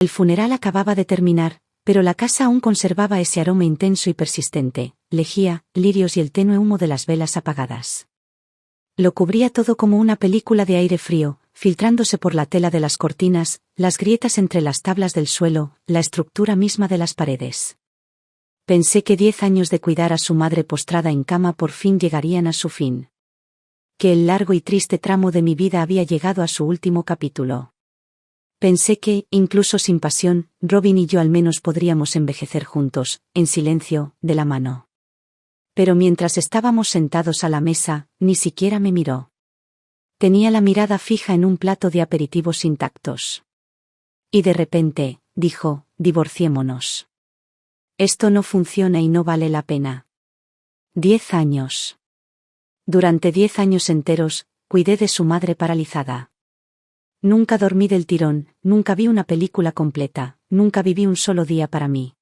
El funeral acababa de terminar, pero la casa aún conservaba ese aroma intenso y persistente, lejía, lirios y el tenue humo de las velas apagadas. Lo cubría todo como una película de aire frío, filtrándose por la tela de las cortinas, las grietas entre las tablas del suelo, la estructura misma de las paredes. Pensé que 10 años de cuidar a su madre postrada en cama por fin llegarían a su fin. Que el largo y triste tramo de mi vida había llegado a su último capítulo. Pensé que, incluso sin pasión, Robin y yo al menos podríamos envejecer juntos, en silencio, de la mano. Pero mientras estábamos sentados a la mesa, ni siquiera me miró. Tenía la mirada fija en un plato de aperitivos intactos. Y de repente, dijo, divorciémonos. Esto no funciona y no vale la pena. 10 años. Durante 10 años enteros, cuidé de su madre paralizada. Nunca dormí del tirón, nunca vi una película completa, nunca viví un solo día para mí.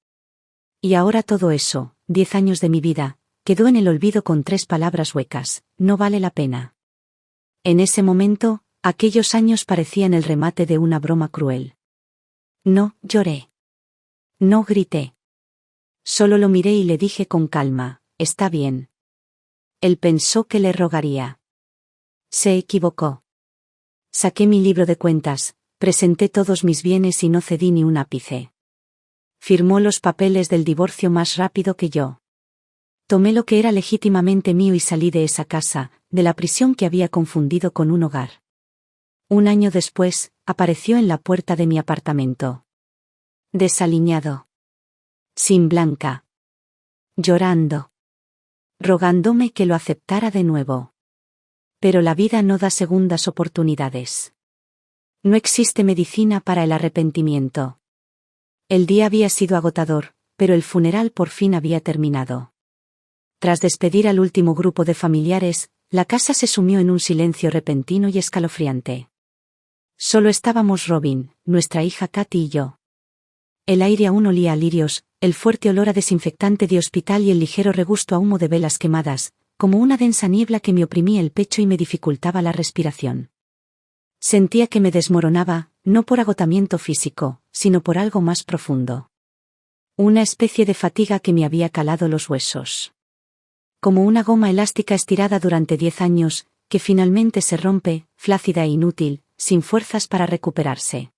Y ahora todo eso, 10 años de mi vida, quedó en el olvido con 3 palabras huecas: no vale la pena. En ese momento, aquellos años parecían el remate de una broma cruel. No lloré. No grité. Solo lo miré y le dije con calma: está bien. Él pensó que le rogaría. Se equivocó. Saqué mi libro de cuentas, presenté todos mis bienes y no cedí ni un ápice. Firmó los papeles del divorcio más rápido que yo. Tomé lo que era legítimamente mío y salí de esa casa, de la prisión que había confundido con un hogar. Un año después, apareció en la puerta de mi apartamento. Desaliñado. Sin Blanca. Llorando. Rogándome que lo aceptara de nuevo. Pero la vida no da segundas oportunidades. No existe medicina para el arrepentimiento. El día había sido agotador, pero el funeral por fin había terminado. Tras despedir al último grupo de familiares, la casa se sumió en un silencio repentino y escalofriante. Solo estábamos Robin, nuestra hija Katy y yo. El aire aún olía a lirios, el fuerte olor a desinfectante de hospital y el ligero regusto a humo de velas quemadas, como una densa niebla que me oprimía el pecho y me dificultaba la respiración. Sentía que me desmoronaba, no por agotamiento físico, sino por algo más profundo. Una especie de fatiga que me había calado los huesos. Como una goma elástica estirada durante 10 años, que finalmente se rompe, flácida e inútil, sin fuerzas para recuperarse.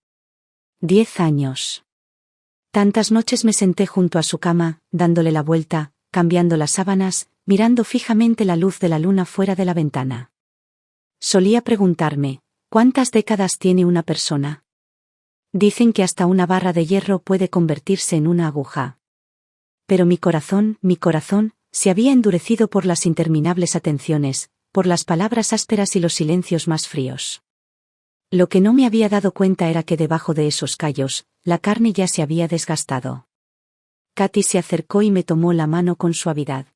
10 años. Tantas noches me senté junto a su cama, dándole la vuelta, cambiando las sábanas, mirando fijamente la luz de la luna fuera de la ventana. Solía preguntarme, ¿cuántas décadas tiene una persona? Dicen que hasta una barra de hierro puede convertirse en una aguja. Pero mi corazón, se había endurecido por las interminables atenciones, por las palabras ásperas y los silencios más fríos. Lo que no me había dado cuenta era que debajo de esos callos, la carne ya se había desgastado. Katy se acercó y me tomó la mano con suavidad.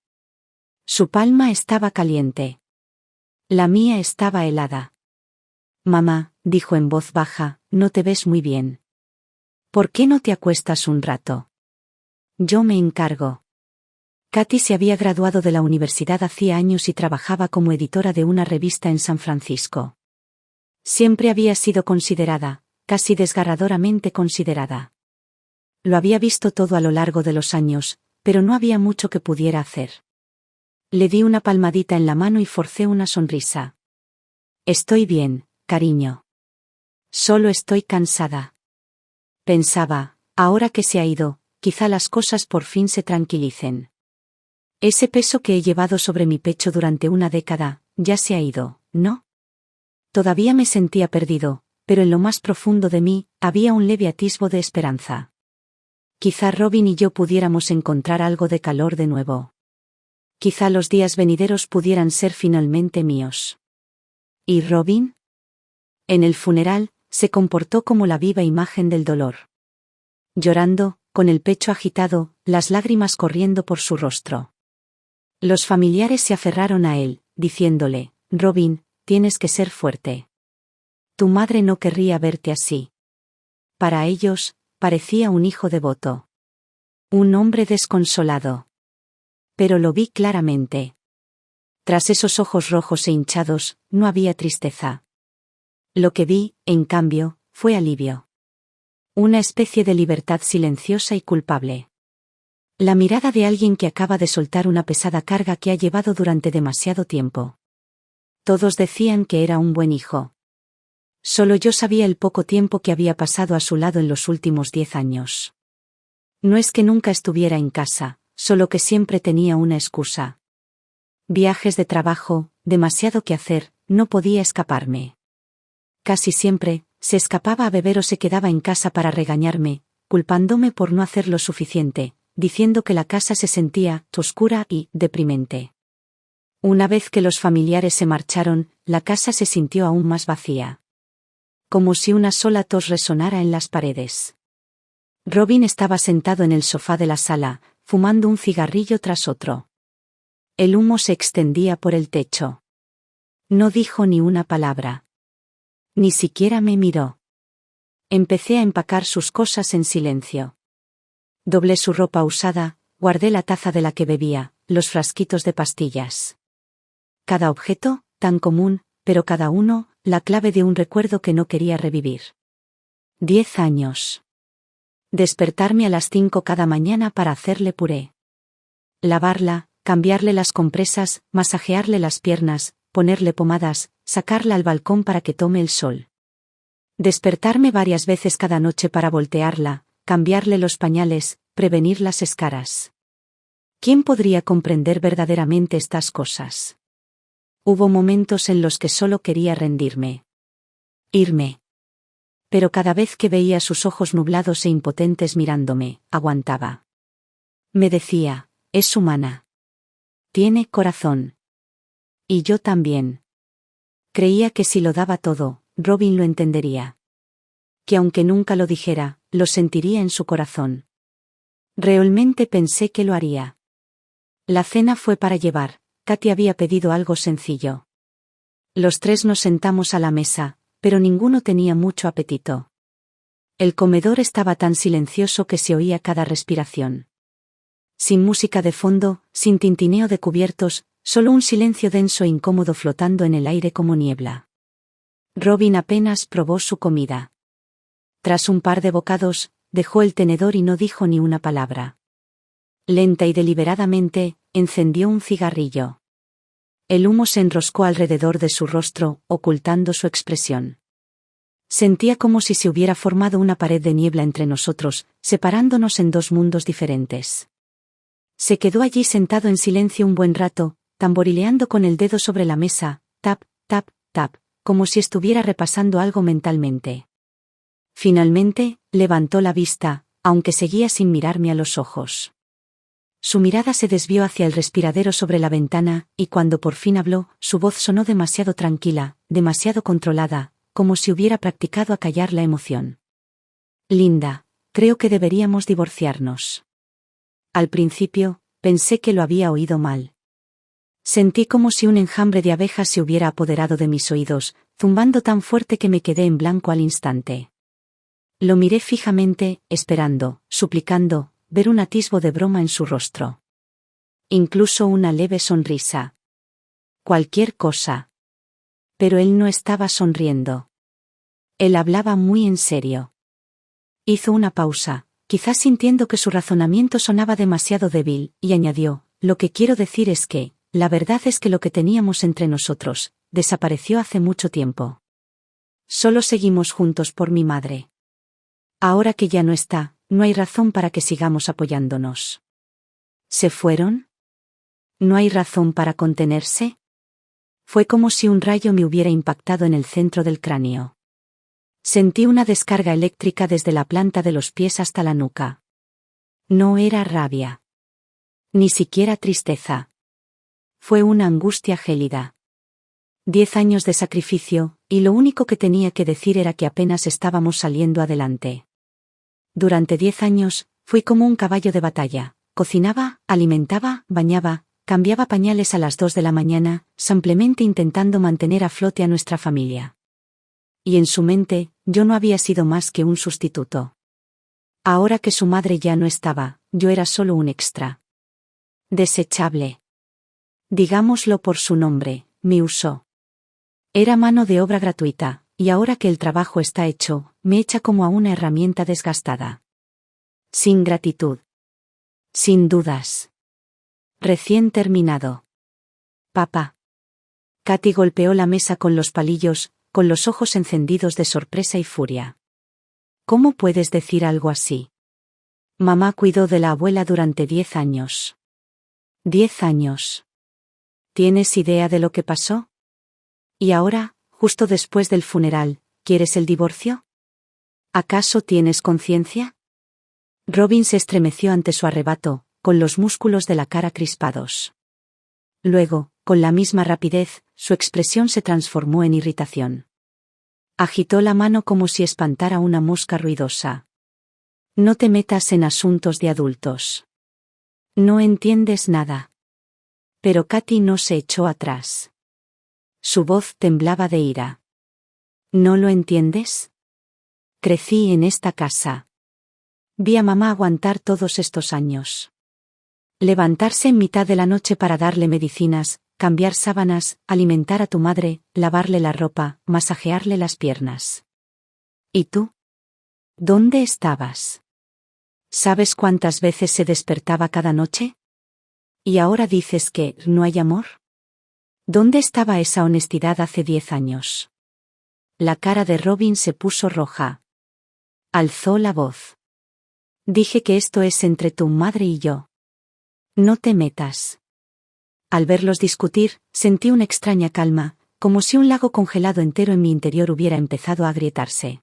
Su palma estaba caliente. La mía estaba helada. Mamá, dijo en voz baja, no te ves muy bien. ¿Por qué no te acuestas un rato? Yo me encargo. Katy se había graduado de la universidad hacía años y trabajaba como editora de una revista en San Francisco. Siempre había sido considerada, casi desgarradoramente considerada. Lo había visto todo a lo largo de los años, pero no había mucho que pudiera hacer. Le di una palmadita en la mano y forcé una sonrisa. Estoy bien, cariño. Solo estoy cansada. Pensaba, ahora que se ha ido, quizá las cosas por fin se tranquilicen. Ese peso que he llevado sobre mi pecho durante una década, ya se ha ido, ¿no? Todavía me sentía perdido, pero en lo más profundo de mí, había un leve atisbo de esperanza. Quizá Robin y yo pudiéramos encontrar algo de calor de nuevo. Quizá los días venideros pudieran ser finalmente míos. ¿Y Robin? En el funeral, se comportó como la viva imagen del dolor. Llorando, con el pecho agitado, las lágrimas corriendo por su rostro. Los familiares se aferraron a él, diciéndole, Robin, tienes que ser fuerte. Tu madre no querría verte así. Para ellos, parecía un hijo devoto. Un hombre desconsolado. Pero lo vi claramente. Tras esos ojos rojos e hinchados, no había tristeza. Lo que vi, en cambio, fue alivio. Una especie de libertad silenciosa y culpable. La mirada de alguien que acaba de soltar una pesada carga que ha llevado durante demasiado tiempo. Todos decían que era un buen hijo. Solo yo sabía el poco tiempo que había pasado a su lado en los últimos 10 años. No es que nunca estuviera en casa, solo que siempre tenía una excusa. Viajes de trabajo, demasiado que hacer, no podía escaparme. Casi siempre, se escapaba a beber o se quedaba en casa para regañarme, culpándome por no hacer lo suficiente, diciendo que la casa se sentía oscura y deprimente. Una vez que los familiares se marcharon, la casa se sintió aún más vacía. Como si una sola tos resonara en las paredes. Robin estaba sentado en el sofá de la sala, fumando un cigarrillo tras otro. El humo se extendía por el techo. No dijo ni una palabra. Ni siquiera me miró. Empecé a empacar sus cosas en silencio. Doblé su ropa usada, guardé la taza de la que bebía, los frasquitos de pastillas. Cada objeto, tan común, pero cada uno, la clave de un recuerdo que no quería revivir. 10 años. Despertarme a las 5 cada mañana para hacerle puré. Lavarla, cambiarle las compresas, masajearle las piernas, ponerle pomadas, sacarla al balcón para que tome el sol. Despertarme varias veces cada noche para voltearla, cambiarle los pañales, prevenir las escaras. ¿Quién podría comprender verdaderamente estas cosas? Hubo momentos en los que solo quería rendirme. Irme. Pero cada vez que veía sus ojos nublados e impotentes mirándome, aguantaba. Me decía, es humana. Tiene corazón. Y yo también. Creía que si lo daba todo, Robin lo entendería. Que aunque nunca lo dijera, lo sentiría en su corazón. Realmente pensé que lo haría. La cena fue para llevar. Katy había pedido algo sencillo. Los tres nos sentamos a la mesa, pero ninguno tenía mucho apetito. El comedor estaba tan silencioso que se oía cada respiración. Sin música de fondo, sin tintineo de cubiertos, solo un silencio denso e incómodo flotando en el aire como niebla. Robin apenas probó su comida. Tras un par de bocados, dejó el tenedor y no dijo ni una palabra. Lenta y deliberadamente, encendió un cigarrillo. El humo se enroscó alrededor de su rostro, ocultando su expresión. Sentía como si se hubiera formado una pared de niebla entre nosotros, separándonos en dos mundos diferentes. Se quedó allí sentado en silencio un buen rato, tamborileando con el dedo sobre la mesa, tap, tap, tap, como si estuviera repasando algo mentalmente. Finalmente, levantó la vista, aunque seguía sin mirarme a los ojos. Su mirada se desvió hacia el respiradero sobre la ventana, y cuando por fin habló, su voz sonó demasiado tranquila, demasiado controlada, como si hubiera practicado acallar la emoción. Linda, creo que deberíamos divorciarnos. Al principio, pensé que lo había oído mal. Sentí como si un enjambre de abejas se hubiera apoderado de mis oídos, zumbando tan fuerte que me quedé en blanco al instante. Lo miré fijamente, esperando, suplicando, ver un atisbo de broma en su rostro. Incluso una leve sonrisa. Cualquier cosa. Pero él no estaba sonriendo. Él hablaba muy en serio. Hizo una pausa, quizás sintiendo que su razonamiento sonaba demasiado débil, y añadió, lo que quiero decir es que, la verdad es que lo que teníamos entre nosotros, desapareció hace mucho tiempo. Solo seguimos juntos por mi madre. Ahora que ya no está, no hay razón para que sigamos apoyándonos. ¿Se fueron? ¿No hay razón para contenerse? Fue como si un rayo me hubiera impactado en el centro del cráneo. Sentí una descarga eléctrica desde la planta de los pies hasta la nuca. No era rabia. Ni siquiera tristeza. Fue una angustia gélida. 10 años de sacrificio, y lo único que tenía que decir era que apenas estábamos saliendo adelante. Durante 10 años, fui como un caballo de batalla. Cocinaba, alimentaba, bañaba, cambiaba pañales a las 2 de la mañana, simplemente intentando mantener a flote a nuestra familia. Y en su mente, yo no había sido más que un sustituto. Ahora que su madre ya no estaba, yo era solo un extra. Desechable. Digámoslo por su nombre, me usó. Era mano de obra gratuita, y ahora que el trabajo está hecho, me echa como a una herramienta desgastada. Sin gratitud. Sin dudas. Recién terminado. Papá. Katy golpeó la mesa con los palillos, con los ojos encendidos de sorpresa y furia. ¿Cómo puedes decir algo así? Mamá cuidó de la abuela durante 10 años. 10 años. ¿Tienes idea de lo que pasó? Y ahora, justo después del funeral, ¿quieres el divorcio? ¿Acaso tienes conciencia? Robin se estremeció ante su arrebato, con los músculos de la cara crispados. Luego, con la misma rapidez, su expresión se transformó en irritación. Agitó la mano como si espantara una mosca ruidosa. No te metas en asuntos de adultos. No entiendes nada. Pero Katy no se echó atrás. Su voz temblaba de ira. ¿No lo entiendes? Crecí en esta casa. Vi a mamá aguantar todos estos años. Levantarse en mitad de la noche para darle medicinas, cambiar sábanas, alimentar a tu madre, lavarle la ropa, masajearle las piernas. ¿Y tú? ¿Dónde estabas? ¿Sabes cuántas veces se despertaba cada noche? ¿Y ahora dices que no hay amor? ¿Dónde estaba esa honestidad hace 10 años? La cara de Robin se puso roja. Alzó la voz. Dije que esto es entre tu madre y yo. No te metas. Al verlos discutir, sentí una extraña calma, como si un lago congelado entero en mi interior hubiera empezado a agrietarse.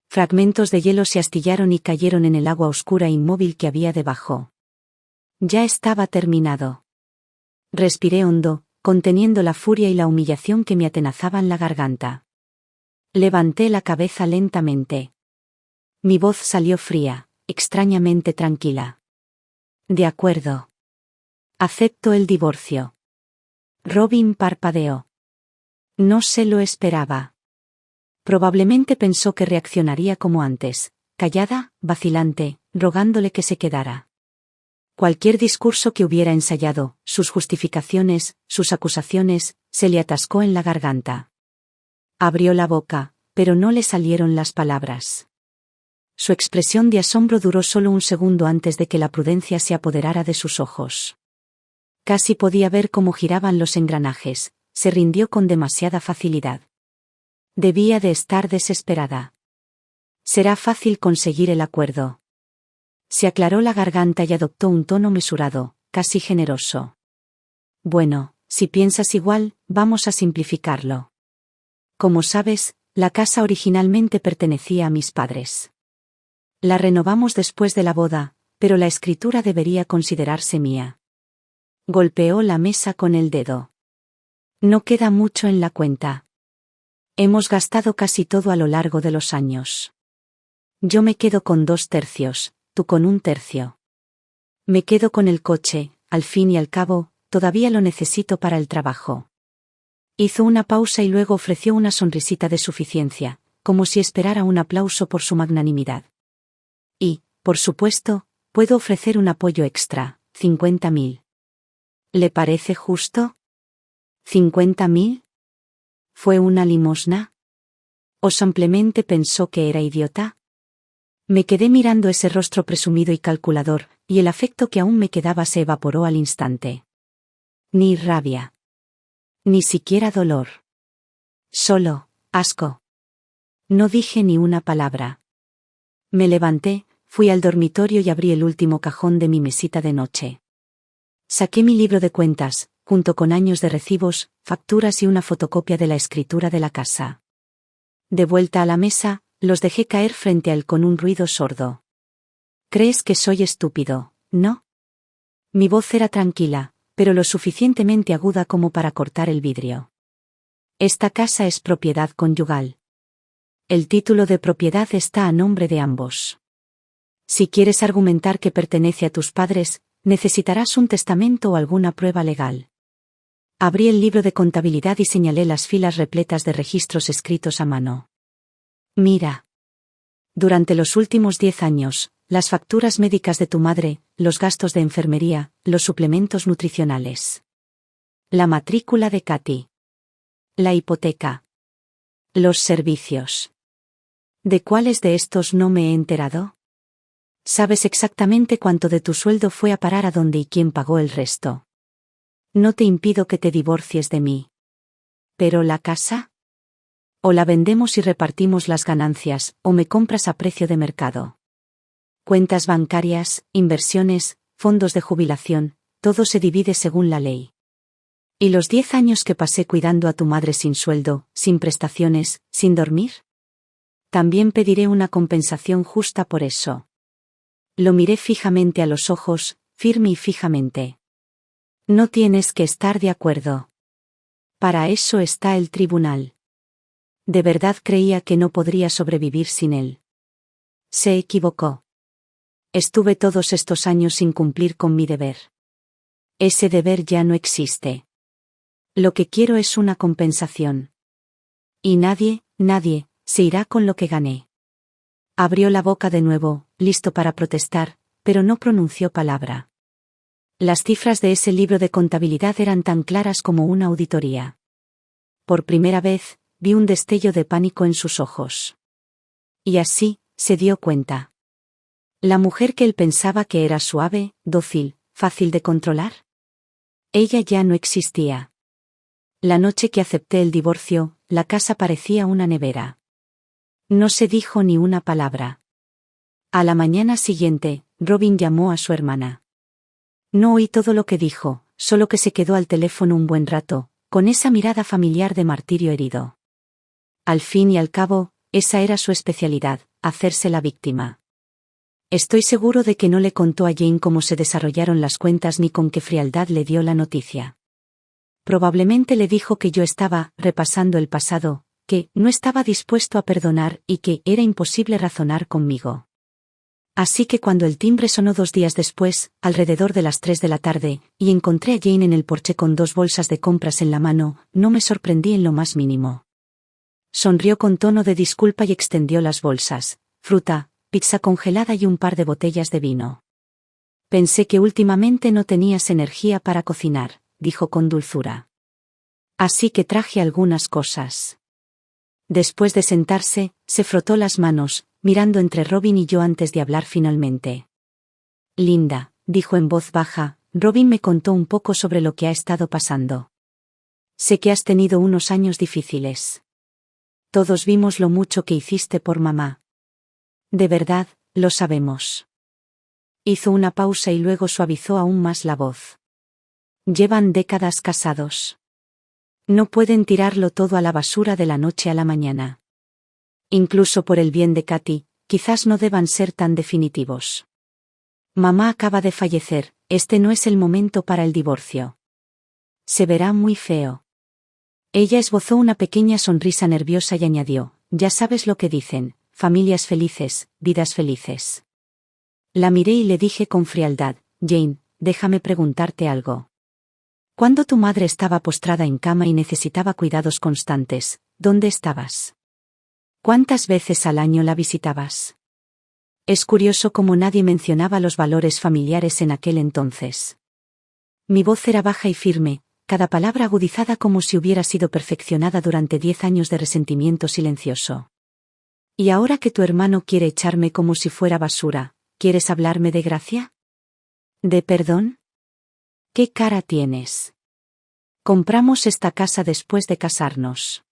Fragmentos de hielo se astillaron y cayeron en el agua oscura e inmóvil que había debajo. Ya estaba terminado. Respiré hondo, conteniendo la furia y la humillación que me atenazaban la garganta. Levanté la cabeza lentamente. Mi voz salió fría, extrañamente tranquila. De acuerdo. Acepto el divorcio. Robin parpadeó. No se lo esperaba. Probablemente pensó que reaccionaría como antes, callada, vacilante, rogándole que se quedara. Cualquier discurso que hubiera ensayado, sus justificaciones, sus acusaciones, se le atascó en la garganta. Abrió la boca, pero no le salieron las palabras. Su expresión de asombro duró solo un segundo antes de que la prudencia se apoderara de sus ojos. Casi podía ver cómo giraban los engranajes, se rindió con demasiada facilidad. Debía de estar desesperada. Será fácil conseguir el acuerdo. Se aclaró la garganta y adoptó un tono mesurado, casi generoso. Bueno, si piensas igual, vamos a simplificarlo. Como sabes, la casa originalmente pertenecía a mis padres. La renovamos después de la boda, pero la escritura debería considerarse mía. Golpeó la mesa con el dedo. No queda mucho en la cuenta. Hemos gastado casi todo a lo largo de los años. Yo me quedo con 2/3, tú con 1/3. Me quedo con el coche, al fin y al cabo, todavía lo necesito para el trabajo. Hizo una pausa y luego ofreció una sonrisita de suficiencia, como si esperara un aplauso por su magnanimidad. Y, por supuesto, puedo ofrecer un apoyo extra, 50.000. ¿Le parece justo? ¿50.000? ¿Fue una limosna? ¿O simplemente pensó que era idiota? Me quedé mirando ese rostro presumido y calculador, y el afecto que aún me quedaba se evaporó al instante. Ni rabia. Ni siquiera dolor. Solo, asco. No dije ni una palabra. Me levanté, fui al dormitorio y abrí el último cajón de mi mesita de noche. Saqué mi libro de cuentas, junto con años de recibos, facturas y una fotocopia de la escritura de la casa. De vuelta a la mesa, los dejé caer frente a él con un ruido sordo. ¿Crees que soy estúpido, no? Mi voz era tranquila, pero lo suficientemente aguda como para cortar el vidrio. Esta casa es propiedad conyugal. El título de propiedad está a nombre de ambos. Si quieres argumentar que pertenece a tus padres, necesitarás un testamento o alguna prueba legal. Abrí el libro de contabilidad y señalé las filas repletas de registros escritos a mano. Mira. Durante los últimos 10 años, las facturas médicas de tu madre, los gastos de enfermería, los suplementos nutricionales. La matrícula de Katy. La hipoteca. Los servicios. ¿De cuáles de estos no me he enterado? Sabes exactamente cuánto de tu sueldo fue a parar a dónde y quién pagó el resto. No te impido que te divorcies de mí. ¿Pero la casa? O la vendemos y repartimos las ganancias, o me compras a precio de mercado. Cuentas bancarias, inversiones, fondos de jubilación, todo se divide según la ley. ¿Y los 10 años que pasé cuidando a tu madre sin sueldo, sin prestaciones, sin dormir? También pediré una compensación justa por eso. Lo miré fijamente a los ojos, firme y fijamente. No tienes que estar de acuerdo. Para eso está el tribunal. De verdad creía que no podría sobrevivir sin él. Se equivocó. Estuve todos estos años sin cumplir con mi deber. Ese deber ya no existe. Lo que quiero es una compensación. Y nadie, se irá con lo que gané. Abrió la boca de nuevo, listo para protestar, pero no pronunció palabra. Las cifras de ese libro de contabilidad eran tan claras como una auditoría. Por primera vez, vi un destello de pánico en sus ojos. Y así, se dio cuenta. La mujer que él pensaba que era suave, dócil, fácil de controlar. Ella ya no existía. La noche que acepté el divorcio, la casa parecía una nevera. No se dijo ni una palabra. A la mañana siguiente, Robin llamó a su hermana. No oí todo lo que dijo, solo que se quedó al teléfono un buen rato, con esa mirada familiar de martirio herido. Al fin y al cabo, esa era su especialidad, hacerse la víctima. Estoy seguro de que no le contó a Jane cómo se desarrollaron las cuentas ni con qué frialdad le dio la noticia. Probablemente le dijo que yo estaba repasando el pasado, que no estaba dispuesto a perdonar y que era imposible razonar conmigo. Así que cuando el timbre sonó 2 días después, alrededor de las 3 de la tarde, y encontré a Jane en el porche con 2 bolsas de compras en la mano, no me sorprendí en lo más mínimo. Sonrió con tono de disculpa y extendió las bolsas, fruta, pizza congelada y un par de botellas de vino. Pensé que últimamente no tenías energía para cocinar, dijo con dulzura. Así que traje algunas cosas. Después de sentarse, se frotó las manos, mirando entre Robin y yo antes de hablar finalmente. Linda, dijo en voz baja, Robin me contó un poco sobre lo que ha estado pasando. Sé que has tenido unos años difíciles. Todos vimos lo mucho que hiciste por mamá. De verdad, lo sabemos. Hizo una pausa y luego suavizó aún más la voz. Llevan décadas casados. No pueden tirarlo todo a la basura de la noche a la mañana. Incluso por el bien de Katy, quizás no deban ser tan definitivos. Mamá acaba de fallecer, este no es el momento para el divorcio. Se verá muy feo. Ella esbozó una pequeña sonrisa nerviosa y añadió, ya sabes lo que dicen, familias felices, vidas felices. La miré y le dije con frialdad, Jane, déjame preguntarte algo. Cuando tu madre estaba postrada en cama y necesitaba cuidados constantes, ¿dónde estabas? ¿Cuántas veces al año la visitabas? Es curioso cómo nadie mencionaba los valores familiares en aquel entonces. Mi voz era baja y firme, cada palabra agudizada como si hubiera sido perfeccionada durante 10 años de resentimiento silencioso. ¿Y ahora que tu hermano quiere echarme como si fuera basura, quieres hablarme de gracia? ¿De perdón? ¿Qué cara tienes? Compramos esta casa después de casarnos.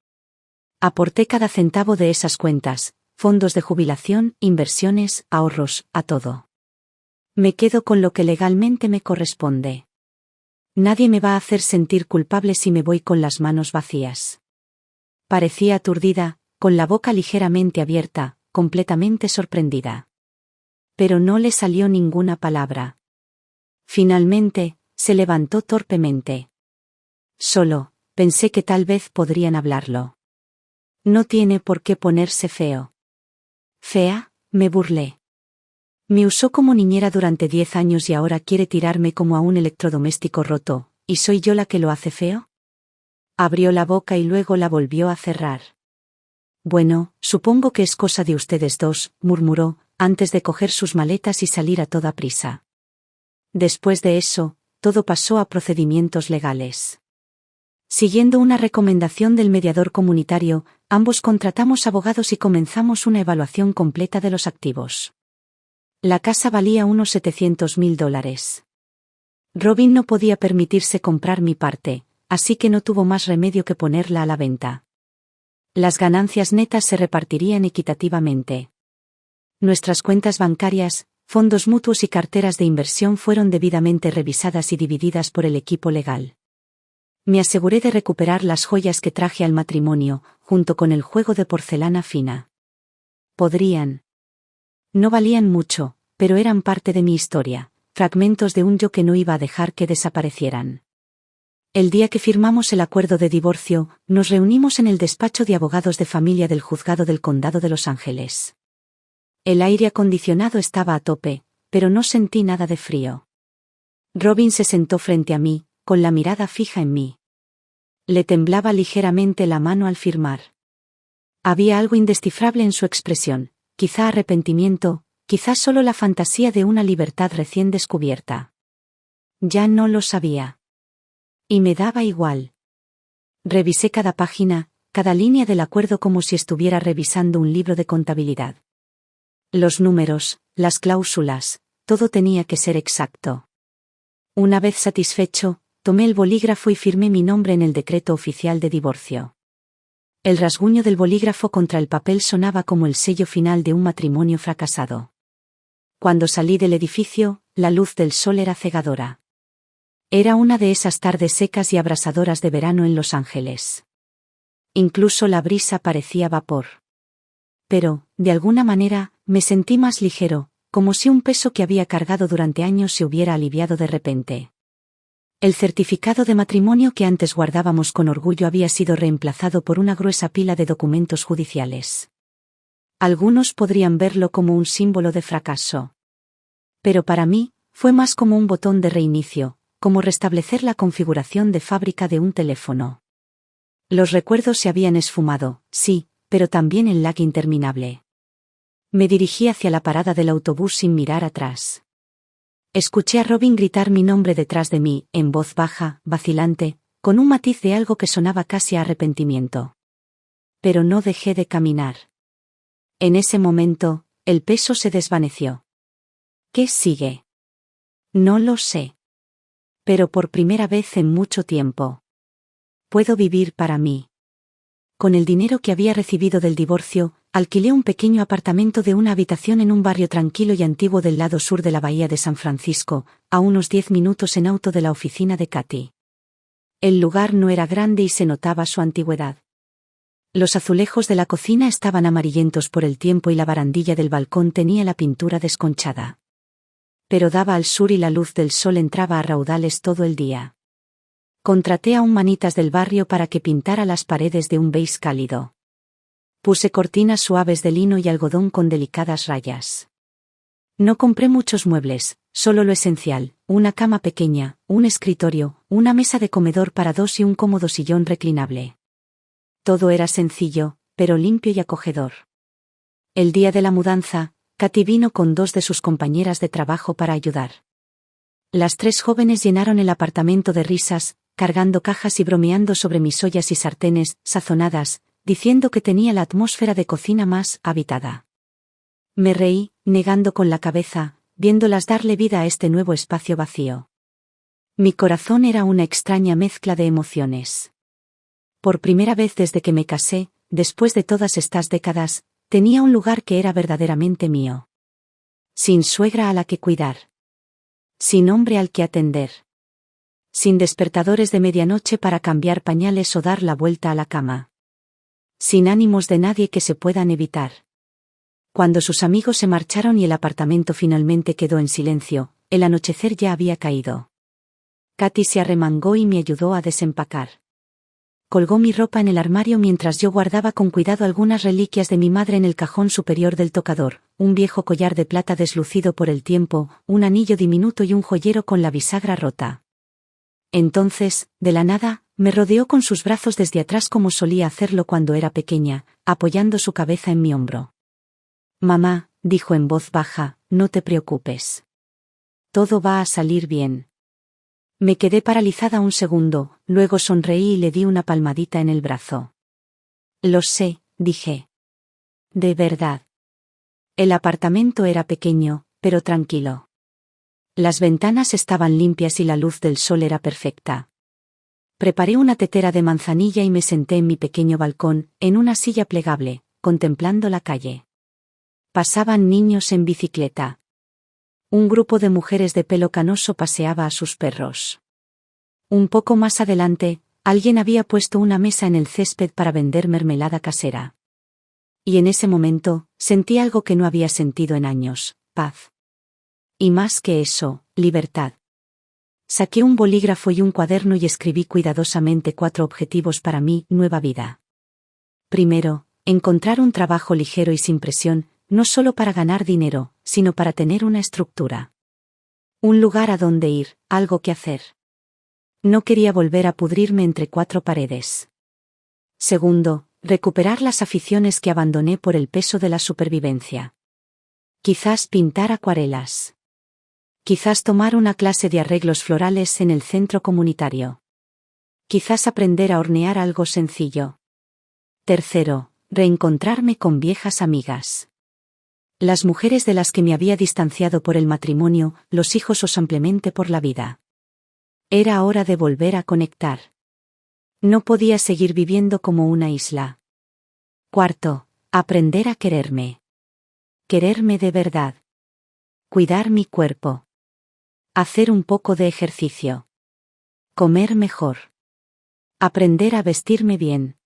Aporté cada centavo de esas cuentas, fondos de jubilación, inversiones, ahorros, a todo. Me quedo con lo que legalmente me corresponde. Nadie me va a hacer sentir culpable si me voy con las manos vacías. Parecía aturdida, con la boca ligeramente abierta, completamente sorprendida. Pero no le salió ninguna palabra. Finalmente, se levantó torpemente. Solo, pensé que tal vez podrían hablarlo. No tiene por qué ponerse feo. ¿Fea? Me burlé. Me usó como niñera durante 10 años y ahora quiere tirarme como a un electrodoméstico roto, ¿y soy yo la que lo hace feo? Abrió la boca y luego la volvió a cerrar. Bueno, supongo que es cosa de ustedes dos, murmuró, antes de coger sus maletas y salir a toda prisa. Después de eso, todo pasó a procedimientos legales. Siguiendo una recomendación del mediador comunitario, ambos contratamos abogados y comenzamos una evaluación completa de los activos. La casa valía unos $700.000. Robin no podía permitirse comprar mi parte, así que no tuvo más remedio que ponerla a la venta. Las ganancias netas se repartirían equitativamente. Nuestras cuentas bancarias, fondos mutuos y carteras de inversión fueron debidamente revisadas y divididas por el equipo legal. Me aseguré de recuperar las joyas que traje al matrimonio, junto con el juego de porcelana fina. No valían mucho, pero eran parte de mi historia, fragmentos de un yo que no iba a dejar que desaparecieran. El día que firmamos el acuerdo de divorcio, nos reunimos en el despacho de abogados de familia del juzgado del condado de Los Ángeles. El aire acondicionado estaba a tope, pero no sentí nada de frío. Robin se sentó frente a mí, con la mirada fija en mí. Le temblaba ligeramente la mano al firmar. Había algo indescifrable en su expresión, quizá arrepentimiento, quizá solo la fantasía de una libertad recién descubierta. Ya no lo sabía. Y me daba igual. Revisé cada página, cada línea del acuerdo como si estuviera revisando un libro de contabilidad. Los números, las cláusulas, todo tenía que ser exacto. Una vez satisfecho, tomé el bolígrafo y firmé mi nombre en el decreto oficial de divorcio. El rasguño del bolígrafo contra el papel sonaba como el sello final de un matrimonio fracasado. Cuando salí del edificio, la luz del sol era cegadora. Era una de esas tardes secas y abrasadoras de verano en Los Ángeles. Incluso la brisa parecía vapor. Pero, de alguna manera, me sentí más ligero, como si un peso que había cargado durante años se hubiera aliviado de repente. El certificado de matrimonio que antes guardábamos con orgullo había sido reemplazado por una gruesa pila de documentos judiciales. Algunos podrían verlo como un símbolo de fracaso. Pero para mí, fue más como un botón de reinicio, como restablecer la configuración de fábrica de un teléfono. Los recuerdos se habían esfumado, sí, pero también el lag interminable. Me dirigí hacia la parada del autobús sin mirar atrás. Escuché a Robin gritar mi nombre detrás de mí, en voz baja, vacilante, con un matiz de algo que sonaba casi a arrepentimiento. Pero no dejé de caminar. En ese momento, el peso se desvaneció. ¿Qué sigue? No lo sé. Pero por primera vez en mucho tiempo. Puedo vivir para mí. Con el dinero que había recibido del divorcio, alquilé un pequeño apartamento de una habitación en un barrio tranquilo y antiguo del lado sur de la bahía de San Francisco, a unos 10 minutos en auto de la oficina de Katy. El lugar no era grande y se notaba su antigüedad. Los azulejos de la cocina estaban amarillentos por el tiempo y la barandilla del balcón tenía la pintura desconchada. Pero daba al sur y la luz del sol entraba a raudales todo el día. Contraté a un manitas del barrio para que pintara las paredes de un beige cálido. Puse cortinas suaves de lino y algodón con delicadas rayas. No compré muchos muebles, solo lo esencial, una cama pequeña, un escritorio, una mesa de comedor para dos y un cómodo sillón reclinable. Todo era sencillo, pero limpio y acogedor. El día de la mudanza, Katy vino con dos de sus compañeras de trabajo para ayudar. Las tres jóvenes llenaron el apartamento de risas, cargando cajas y bromeando sobre mis ollas y sartenes, sazonadas, diciendo que tenía la atmósfera de cocina más habitada. Me reí, negando con la cabeza, viéndolas darle vida a este nuevo espacio vacío. Mi corazón era una extraña mezcla de emociones. Por primera vez desde que me casé, después de todas estas décadas, tenía un lugar que era verdaderamente mío. Sin suegra a la que cuidar. Sin hombre al que atender. Sin despertadores de medianoche para cambiar pañales o dar la vuelta a la cama. Sin ánimos de nadie que se puedan evitar. Cuando sus amigos se marcharon y el apartamento finalmente quedó en silencio, el anochecer ya había caído. Katy se arremangó y me ayudó a desempacar. Colgó mi ropa en el armario mientras yo guardaba con cuidado algunas reliquias de mi madre en el cajón superior del tocador, un viejo collar de plata deslucido por el tiempo, un anillo diminuto y un joyero con la bisagra rota. Entonces, de la nada, me rodeó con sus brazos desde atrás como solía hacerlo cuando era pequeña, apoyando su cabeza en mi hombro. Mamá, dijo en voz baja, no te preocupes. Todo va a salir bien. Me quedé paralizada un segundo, luego sonreí y le di una palmadita en el brazo. Lo sé, dije. De verdad. El apartamento era pequeño, pero tranquilo. Las ventanas estaban limpias y la luz del sol era perfecta. Preparé una tetera de manzanilla y me senté en mi pequeño balcón, en una silla plegable, contemplando la calle. Pasaban niños en bicicleta. Un grupo de mujeres de pelo canoso paseaba a sus perros. Un poco más adelante, alguien había puesto una mesa en el césped para vender mermelada casera. Y en ese momento, sentí algo que no había sentido en años: paz. Y más que eso, libertad. Saqué un bolígrafo y un cuaderno y escribí cuidadosamente 4 objetivos para mi nueva vida. Primero, encontrar un trabajo ligero y sin presión, no solo para ganar dinero, sino para tener una estructura. Un lugar a donde ir, algo que hacer. No quería volver a pudrirme entre 4 paredes. Segundo, recuperar las aficiones que abandoné por el peso de la supervivencia. Quizás pintar acuarelas. Quizás tomar una clase de arreglos florales en el centro comunitario. Quizás aprender a hornear algo sencillo. Tercero, reencontrarme con viejas amigas. Las mujeres de las que me había distanciado por el matrimonio, los hijos o simplemente por la vida. Era hora de volver a conectar. No podía seguir viviendo como una isla. Cuarto, aprender a quererme. Quererme de verdad. Cuidar mi cuerpo. Hacer un poco de ejercicio. Comer mejor. Aprender a vestirme bien.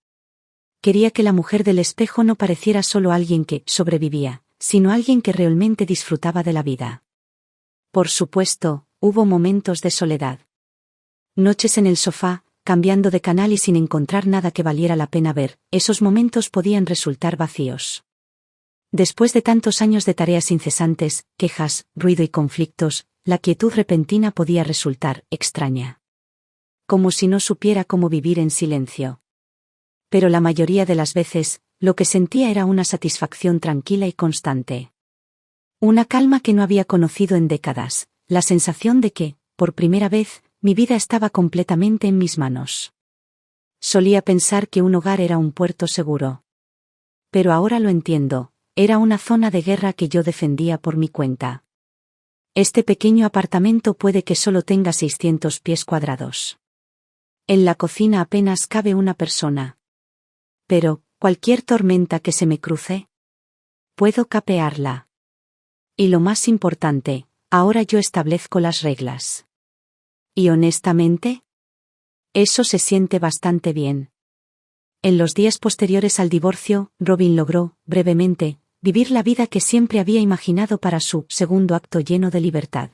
Quería que la mujer del espejo no pareciera solo alguien que sobrevivía, sino alguien que realmente disfrutaba de la vida. Por supuesto, hubo momentos de soledad. Noches en el sofá, cambiando de canal y sin encontrar nada que valiera la pena ver, esos momentos podían resultar vacíos. Después de tantos años de tareas incesantes, quejas, ruido y conflictos, la quietud repentina podía resultar extraña. Como si no supiera cómo vivir en silencio. Pero la mayoría de las veces, lo que sentía era una satisfacción tranquila y constante. Una calma que no había conocido en décadas, la sensación de que, por primera vez, mi vida estaba completamente en mis manos. Solía pensar que un hogar era un puerto seguro. Pero ahora lo entiendo, era una zona de guerra que yo defendía por mi cuenta. Este pequeño apartamento puede que solo tenga 600 pies cuadrados. En la cocina apenas cabe una persona. Pero, cualquier tormenta que se me cruce, puedo capearla. Y lo más importante, ahora yo establezco las reglas. Y honestamente, eso se siente bastante bien. En los días posteriores al divorcio, Robin logró, brevemente, vivir la vida que siempre había imaginado para su segundo acto lleno de libertad.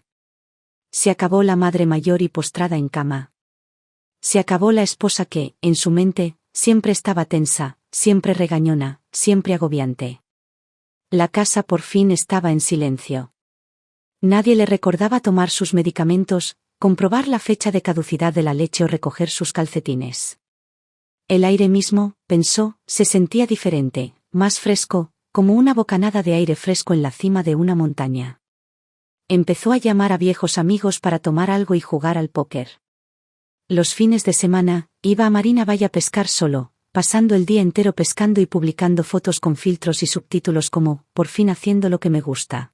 Se acabó la madre mayor y postrada en cama. Se acabó la esposa que, en su mente, siempre estaba tensa, siempre regañona, siempre agobiante. La casa por fin estaba en silencio. Nadie le recordaba tomar sus medicamentos, comprobar la fecha de caducidad de la leche o recoger sus calcetines. El aire mismo, pensó, se sentía diferente, más fresco, como una bocanada de aire fresco en la cima de una montaña. Empezó a llamar a viejos amigos para tomar algo y jugar al póker. Los fines de semana, iba a Marina Bay a pescar solo, pasando el día entero pescando y publicando fotos con filtros y subtítulos como, por fin haciendo lo que me gusta.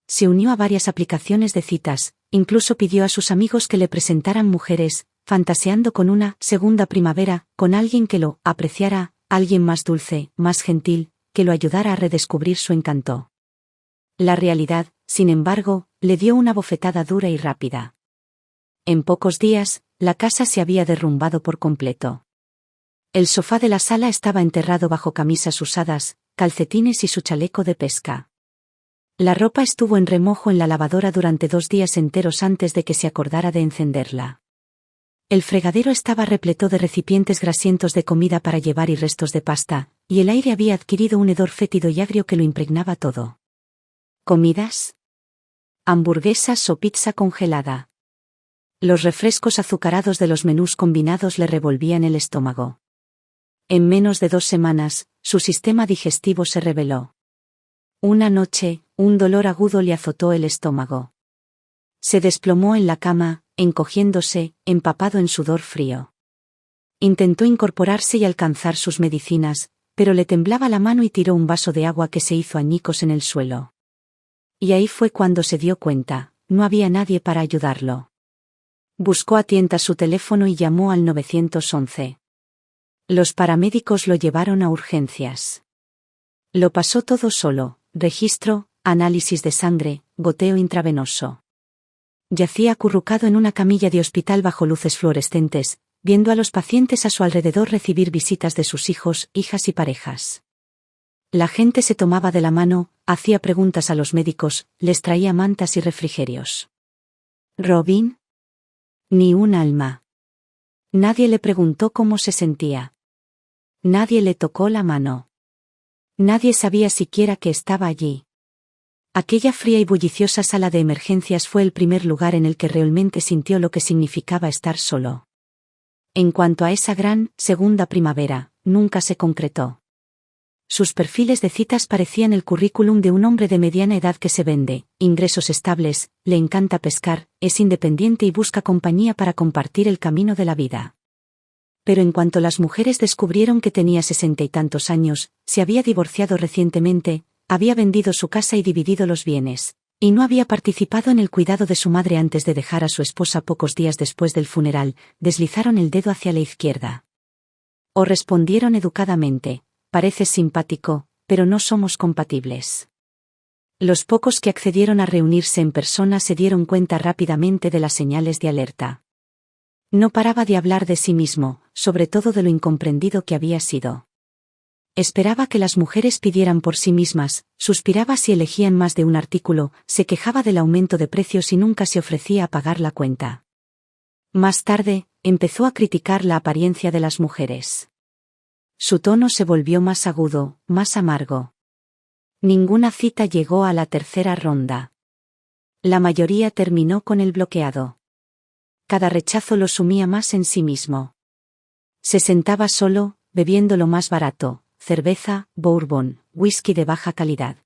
Se unió a varias aplicaciones de citas, incluso pidió a sus amigos que le presentaran mujeres, fantaseando con una segunda primavera, con alguien que lo apreciara, alguien más dulce, más gentil, que lo ayudara a redescubrir su encanto. La realidad, sin embargo, le dio una bofetada dura y rápida. En pocos días, la casa se había derrumbado por completo. El sofá de la sala estaba enterrado bajo camisas usadas, calcetines y su chaleco de pesca. La ropa estuvo en remojo en la lavadora durante 2 días enteros antes de que se acordara de encenderla. El fregadero estaba repleto de recipientes grasientos de comida para llevar y restos de pasta, y el aire había adquirido un hedor fétido y agrio que lo impregnaba todo. ¿Comidas? Hamburguesas o pizza congelada. Los refrescos azucarados de los menús combinados le revolvían el estómago. En menos de 2 semanas, su sistema digestivo se rebeló. Una noche, un dolor agudo le azotó el estómago. Se desplomó en la cama, encogiéndose, empapado en sudor frío. Intentó incorporarse y alcanzar sus medicinas, pero le temblaba la mano y tiró un vaso de agua que se hizo añicos en el suelo. Y ahí fue cuando se dio cuenta, no había nadie para ayudarlo. Buscó a tientas su teléfono y llamó al 911. Los paramédicos lo llevaron a urgencias. Lo pasó todo solo, registro, análisis de sangre, goteo intravenoso. Yacía acurrucado en una camilla de hospital bajo luces fluorescentes, viendo a los pacientes a su alrededor recibir visitas de sus hijos, hijas y parejas. La gente se tomaba de la mano, hacía preguntas a los médicos, les traía mantas y refrigerios. ¿Robin? Ni un alma. Nadie le preguntó cómo se sentía. Nadie le tocó la mano. Nadie sabía siquiera que estaba allí. Aquella fría y bulliciosa sala de emergencias fue el primer lugar en el que realmente sintió lo que significaba estar solo. En cuanto a esa gran, segunda primavera, nunca se concretó. Sus perfiles de citas parecían el currículum de un hombre de mediana edad que se vende, ingresos estables, le encanta pescar, es independiente y busca compañía para compartir el camino de la vida. Pero en cuanto las mujeres descubrieron que tenía 60 y tantos años, se había divorciado recientemente, había vendido su casa y dividido los bienes, y no había participado en el cuidado de su madre antes de dejar a su esposa pocos días después del funeral, deslizaron el dedo hacia la izquierda. O respondieron educadamente: pareces simpático, pero no somos compatibles. Los pocos que accedieron a reunirse en persona se dieron cuenta rápidamente de las señales de alerta. No paraba de hablar de sí mismo, sobre todo de lo incomprendido que había sido. Esperaba que las mujeres pidieran por sí mismas, suspiraba si elegían más de un artículo, se quejaba del aumento de precios y nunca se ofrecía a pagar la cuenta. Más tarde, empezó a criticar la apariencia de las mujeres. Su tono se volvió más agudo, más amargo. Ninguna cita llegó a la tercera ronda. La mayoría terminó con el bloqueado. Cada rechazo lo sumía más en sí mismo. Se sentaba solo, bebiendo lo más barato, cerveza, bourbon, whisky de baja calidad.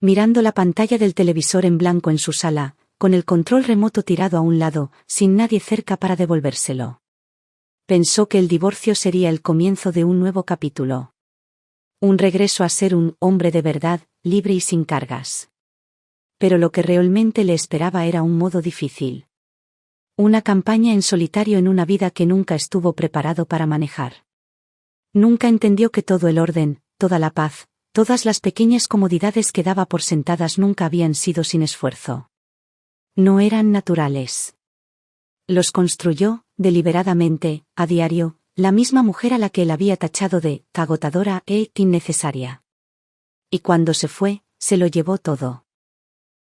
Mirando la pantalla del televisor en blanco en su sala, con el control remoto tirado a un lado, sin nadie cerca para devolvérselo. Pensó que el divorcio sería el comienzo de un nuevo capítulo. Un regreso a ser un hombre de verdad, libre y sin cargas. Pero lo que realmente le esperaba era un modo difícil. Una campaña en solitario en una vida que nunca estuvo preparado para manejar. Nunca entendió que todo el orden, toda la paz, todas las pequeñas comodidades que daba por sentadas nunca habían sido sin esfuerzo. No eran naturales. Los construyó, deliberadamente, a diario, la misma mujer a la que él había tachado de agotadora e innecesaria. Y cuando se fue, se lo llevó todo.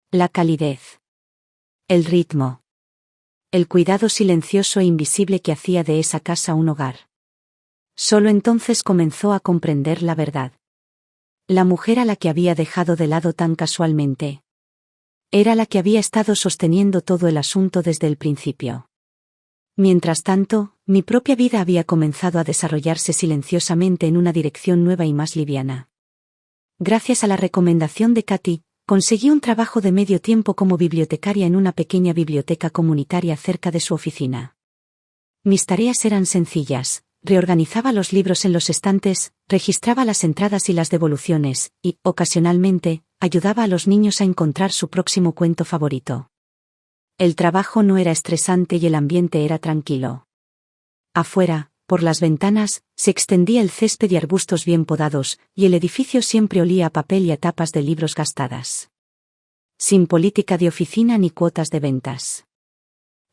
La calidez. El ritmo. El cuidado silencioso e invisible que hacía de esa casa un hogar. Solo entonces comenzó a comprender la verdad. La mujer a la que había dejado de lado tan casualmente. Era la que había estado sosteniendo todo el asunto desde el principio. Mientras tanto, mi propia vida había comenzado a desarrollarse silenciosamente en una dirección nueva y más liviana. Gracias a la recomendación de Katy, conseguí un trabajo de medio tiempo como bibliotecaria en una pequeña biblioteca comunitaria cerca de su oficina. Mis tareas eran sencillas. Reorganizaba los libros en los estantes, registraba las entradas y las devoluciones, y, ocasionalmente, ayudaba a los niños a encontrar su próximo cuento favorito. El trabajo no era estresante y el ambiente era tranquilo. Afuera, por las ventanas, se extendía el césped y arbustos bien podados, y el edificio siempre olía a papel y a tapas de libros gastadas. Sin política de oficina ni cuotas de ventas.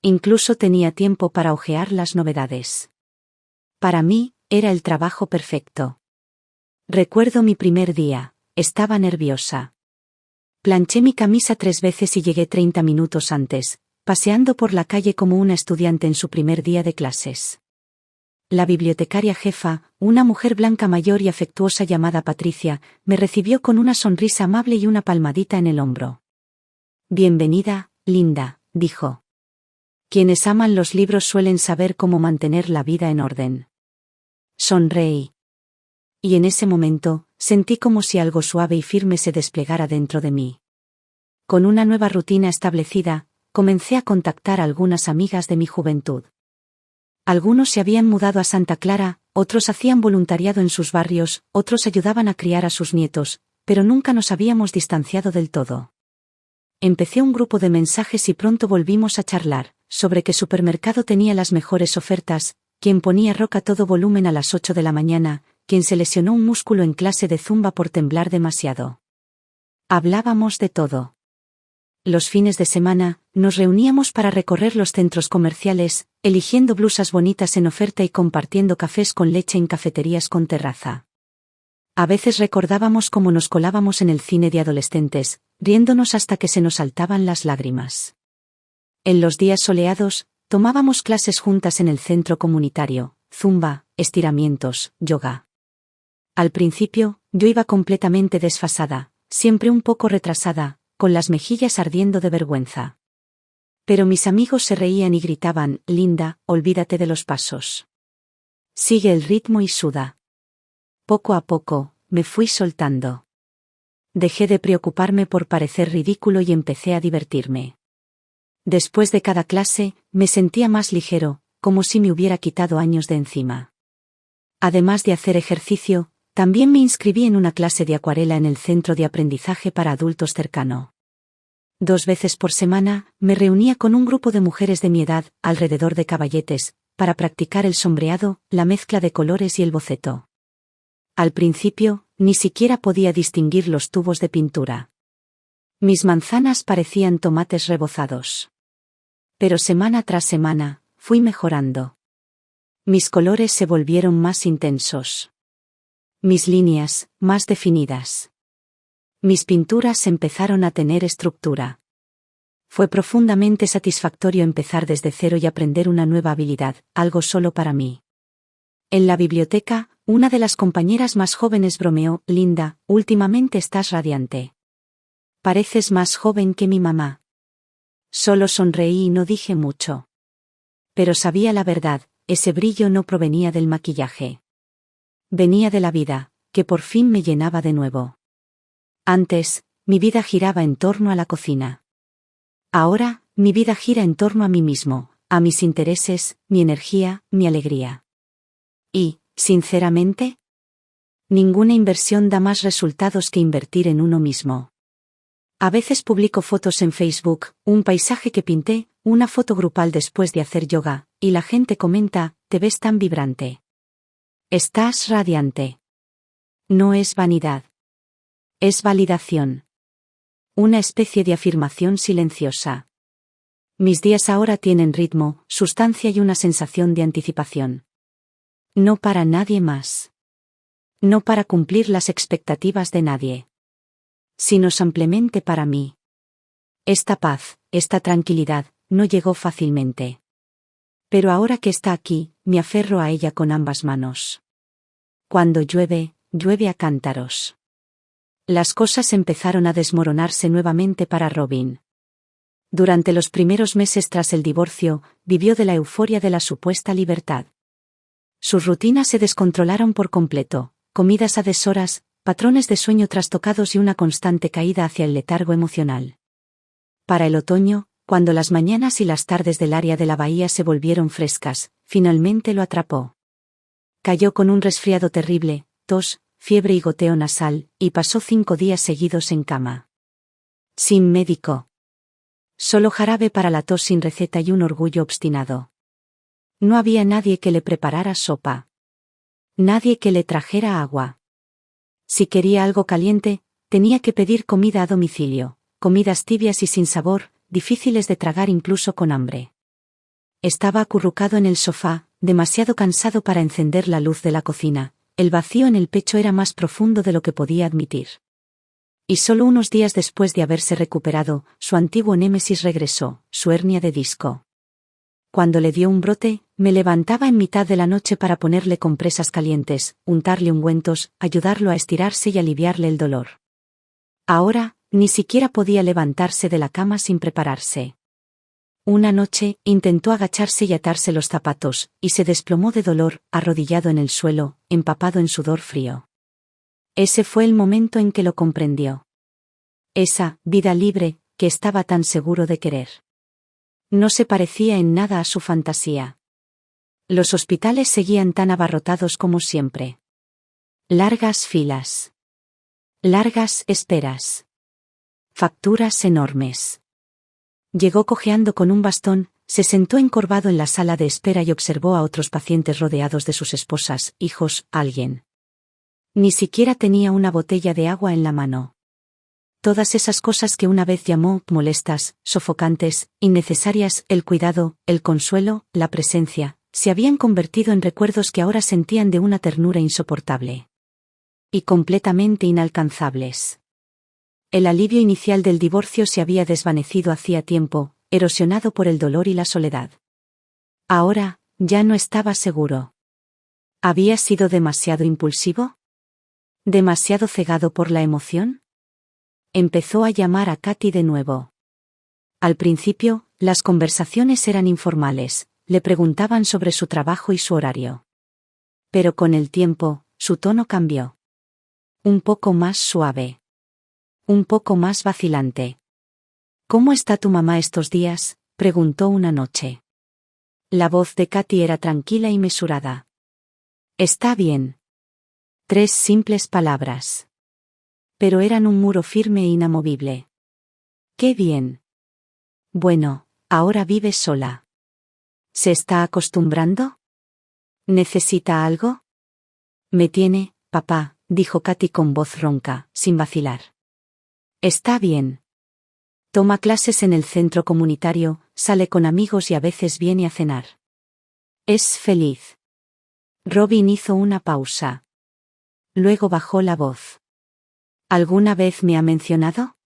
Incluso tenía tiempo para hojear las novedades. Para mí, era el trabajo perfecto. Recuerdo mi primer día, estaba nerviosa. Planché mi camisa 3 veces y llegué 30 minutos antes, paseando por la calle como una estudiante en su primer día de clases. La bibliotecaria jefa, una mujer blanca mayor y afectuosa llamada Patricia, me recibió con una sonrisa amable y una palmadita en el hombro. Bienvenida, Linda, dijo. Quienes aman los libros suelen saber cómo mantener la vida en orden. Sonreí. Y en ese momento, sentí como si algo suave y firme se desplegara dentro de mí. Con una nueva rutina establecida, comencé a contactar a algunas amigas de mi juventud. Algunos se habían mudado a Santa Clara, otros hacían voluntariado en sus barrios, otros ayudaban a criar a sus nietos, pero nunca nos habíamos distanciado del todo. Empecé un grupo de mensajes y pronto volvimos a charlar, sobre qué supermercado tenía las mejores ofertas, quién ponía rock a todo volumen a las 8 de la mañana, quién se lesionó un músculo en clase de zumba por temblar demasiado. Hablábamos de todo. Los fines de semana, nos reuníamos para recorrer los centros comerciales, eligiendo blusas bonitas en oferta y compartiendo cafés con leche en cafeterías con terraza. A veces recordábamos cómo nos colábamos en el cine de adolescentes, riéndonos hasta que se nos saltaban las lágrimas. En los días soleados, tomábamos clases juntas en el centro comunitario, zumba, estiramientos, yoga. Al principio, yo iba completamente desfasada, siempre un poco retrasada, con las mejillas ardiendo de vergüenza. Pero mis amigos se reían y gritaban: Linda, olvídate de los pasos. Sigue el ritmo y suda. Poco a poco, me fui soltando. Dejé de preocuparme por parecer ridículo y empecé a divertirme. Después de cada clase, me sentía más ligero, como si me hubiera quitado años de encima. Además de hacer ejercicio, también me inscribí en una clase de acuarela en el centro de aprendizaje para adultos cercano. 2 veces por semana, me reunía con un grupo de mujeres de mi edad, alrededor de caballetes, para practicar el sombreado, la mezcla de colores y el boceto. Al principio, ni siquiera podía distinguir los tubos de pintura. Mis manzanas parecían tomates rebozados. Pero semana tras semana, fui mejorando. Mis colores se volvieron más intensos. Mis líneas, más definidas. Mis pinturas empezaron a tener estructura. Fue profundamente satisfactorio empezar desde cero y aprender una nueva habilidad, algo solo para mí. En la biblioteca, una de las compañeras más jóvenes bromeó: Linda, últimamente estás radiante. Pareces más joven que mi mamá. Solo sonreí y no dije mucho. Pero sabía la verdad, ese brillo no provenía del maquillaje. Venía de la vida, que por fin me llenaba de nuevo. Antes, mi vida giraba en torno a la cocina. Ahora, mi vida gira en torno a mí mismo, a mis intereses, mi energía, mi alegría. Y, sinceramente, ninguna inversión da más resultados que invertir en uno mismo. A veces publico fotos en Facebook, un paisaje que pinté, una foto grupal después de hacer yoga, y la gente comenta: te ves tan vibrante. Estás radiante. No es vanidad. Es validación. Una especie de afirmación silenciosa. Mis días ahora tienen ritmo, sustancia y una sensación de anticipación. No para nadie más. No para cumplir las expectativas de nadie. Sino simplemente para mí. Esta paz, esta tranquilidad, no llegó fácilmente. Pero ahora que está aquí, me aferro a ella con ambas manos. Cuando llueve, llueve a cántaros. Las cosas empezaron a desmoronarse nuevamente para Robin. Durante los primeros meses tras el divorcio, vivió de la euforia de la supuesta libertad. Sus rutinas se descontrolaron por completo, comidas a deshoras, patrones de sueño trastocados y una constante caída hacia el letargo emocional. Para el otoño, cuando las mañanas y las tardes del área de la bahía se volvieron frescas, finalmente lo atrapó. Cayó con un resfriado terrible, tos, fiebre y goteo nasal, y pasó 5 días seguidos en cama. Sin médico. Solo jarabe para la tos sin receta y un orgullo obstinado. No había nadie que le preparara sopa. Nadie que le trajera agua. Si quería algo caliente, tenía que pedir comida a domicilio, comidas tibias y sin sabor, difíciles de tragar incluso con hambre. Estaba acurrucado en el sofá, demasiado cansado para encender la luz de la cocina. El vacío en el pecho era más profundo de lo que podía admitir. Y solo unos días después de haberse recuperado, su antiguo némesis regresó, su hernia de disco. Cuando le dio un brote, me levantaba en mitad de la noche para ponerle compresas calientes, untarle ungüentos, ayudarlo a estirarse y aliviarle el dolor. Ahora, ni siquiera podía levantarse de la cama sin prepararse. Una noche, intentó agacharse y atarse los zapatos, y se desplomó de dolor, arrodillado en el suelo, empapado en sudor frío. Ese fue el momento en que lo comprendió. Esa vida libre, que estaba tan seguro de querer. No se parecía en nada a su fantasía. Los hospitales seguían tan abarrotados como siempre. Largas filas. Largas esperas. Facturas enormes. Llegó cojeando con un bastón, se sentó encorvado en la sala de espera y observó a otros pacientes rodeados de sus esposas, hijos, alguien. Ni siquiera tenía una botella de agua en la mano. Todas esas cosas que una vez llamó molestas, sofocantes, innecesarias, el cuidado, el consuelo, la presencia, se habían convertido en recuerdos que ahora sentían de una ternura insoportable. Y completamente inalcanzables. El alivio inicial del divorcio se había desvanecido hacía tiempo, erosionado por el dolor y la soledad. Ahora, ya no estaba seguro. ¿Había sido demasiado impulsivo? ¿Demasiado cegado por la emoción? Empezó a llamar a Katy de nuevo. Al principio, las conversaciones eran informales, le preguntaban sobre su trabajo y su horario. Pero con el tiempo, su tono cambió. Un poco más suave. Un poco más vacilante. ¿Cómo está tu mamá estos días?, preguntó una noche. La voz de Katy era tranquila y mesurada. Está bien. 3 simples palabras. Pero eran un muro firme e inamovible. ¡Qué bien! Bueno, ahora vive sola. ¿Se está acostumbrando? ¿Necesita algo? Me tiene, papá, dijo Katy con voz ronca, sin vacilar. Está bien. Toma clases en el centro comunitario, sale con amigos y a veces viene a cenar. Es feliz. Robin hizo una pausa. Luego bajó la voz. ¿Alguna vez me ha mencionado?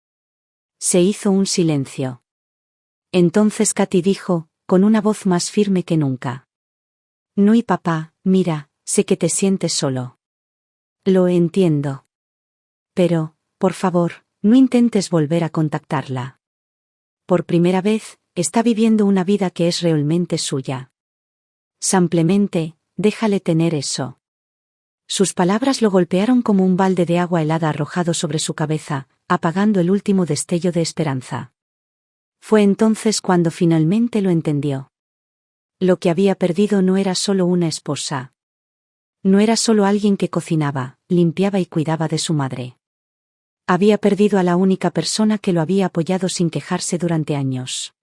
Se hizo un silencio. Entonces Katy dijo, con una voz más firme que nunca. No, y papá, mira, sé que te sientes solo. Lo entiendo. Pero, por favor, no intentes volver a contactarla. Por primera vez, está viviendo una vida que es realmente suya. Simplemente, déjale tener eso. Sus palabras lo golpearon como un balde de agua helada arrojado sobre su cabeza, apagando el último destello de esperanza. Fue entonces cuando finalmente lo entendió. Lo que había perdido no era solo una esposa. No era solo alguien que cocinaba, limpiaba y cuidaba de su madre. Había perdido a la única persona que lo había apoyado sin quejarse durante años.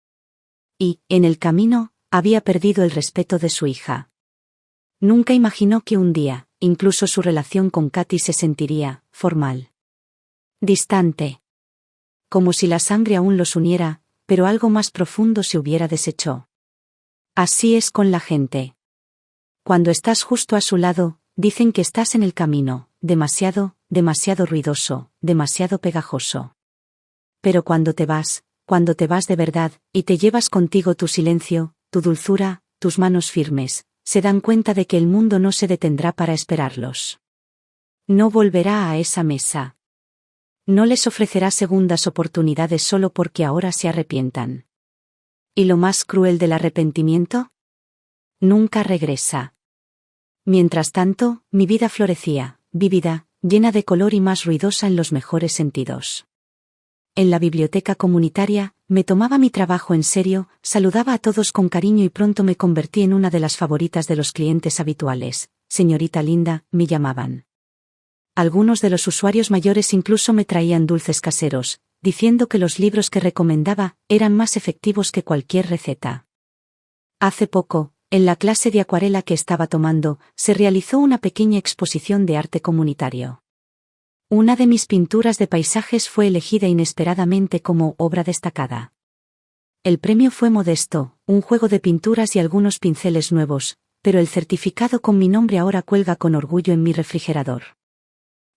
Y, en el camino, había perdido el respeto de su hija. Nunca imaginó que un día, incluso su relación con Katy se sentiría formal. Distante. Como si la sangre aún los uniera, pero algo más profundo se hubiera deshecho. Así es con la gente. Cuando estás justo a su lado, dicen que estás en el camino, demasiado ruidoso, demasiado pegajoso. Pero cuando te vas de verdad, y te llevas contigo tu silencio, tu dulzura, tus manos firmes, se dan cuenta de que el mundo no se detendrá para esperarlos. No volverá a esa mesa. No les ofrecerá segundas oportunidades solo porque ahora se arrepientan. ¿Y lo más cruel del arrepentimiento? Nunca regresa. Mientras tanto, mi vida florecía, vívida, llena de color y más ruidosa en los mejores sentidos. En la biblioteca comunitaria, me tomaba mi trabajo en serio, saludaba a todos con cariño y pronto me convertí en una de las favoritas de los clientes habituales. Señorita linda, me llamaban. Algunos de los usuarios mayores incluso me traían dulces caseros, diciendo que los libros que recomendaba eran más efectivos que cualquier receta. Hace poco, en la clase de acuarela que estaba tomando, se realizó una pequeña exposición de arte comunitario. Una de mis pinturas de paisajes fue elegida inesperadamente como obra destacada. El premio fue modesto, un juego de pinturas y algunos pinceles nuevos, pero el certificado con mi nombre ahora cuelga con orgullo en mi refrigerador.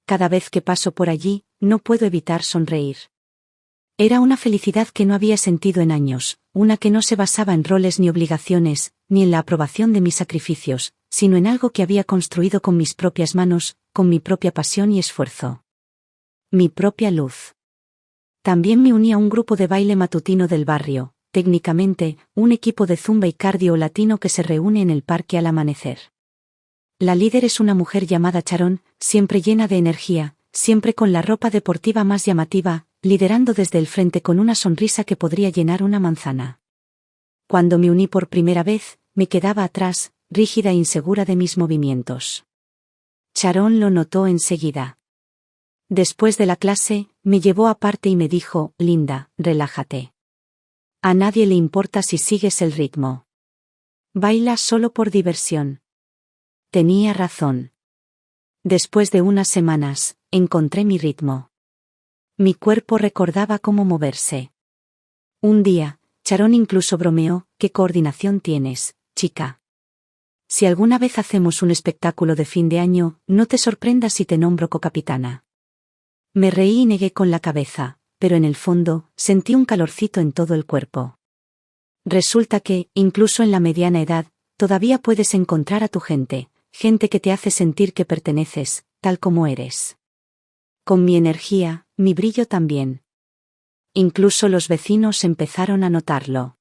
Cada vez que paso por allí, no puedo evitar sonreír. Era una felicidad que no había sentido en años, una que no se basaba en roles ni obligaciones, ni en la aprobación de mis sacrificios, sino en algo que había construido con mis propias manos, con mi propia pasión y esfuerzo. Mi propia luz. También me uní a un grupo de baile matutino del barrio, técnicamente, un equipo de zumba y cardio latino que se reúne en el parque al amanecer. La líder es una mujer llamada Sharon, siempre llena de energía, siempre con la ropa deportiva más llamativa, liderando desde el frente con una sonrisa que podría llenar una manzana. Cuando me uní por primera vez, me quedaba atrás, rígida e insegura de mis movimientos. Sharon lo notó enseguida. Después de la clase, me llevó aparte y me dijo: Linda, relájate. A nadie le importa si sigues el ritmo. Baila solo por diversión. Tenía razón. Después de unas semanas, encontré mi ritmo. Mi cuerpo recordaba cómo moverse. Un día, Sharon incluso bromeó: ¿qué coordinación tienes, chica? Si alguna vez hacemos un espectáculo de fin de año, no te sorprendas si te nombro cocapitana. Me reí y negué con la cabeza, pero en el fondo, sentí un calorcito en todo el cuerpo. Resulta que, incluso en la mediana edad, todavía puedes encontrar a tu gente, gente que te hace sentir que perteneces, tal como eres. Con mi energía, mi brillo también. Incluso los vecinos empezaron a notarlo.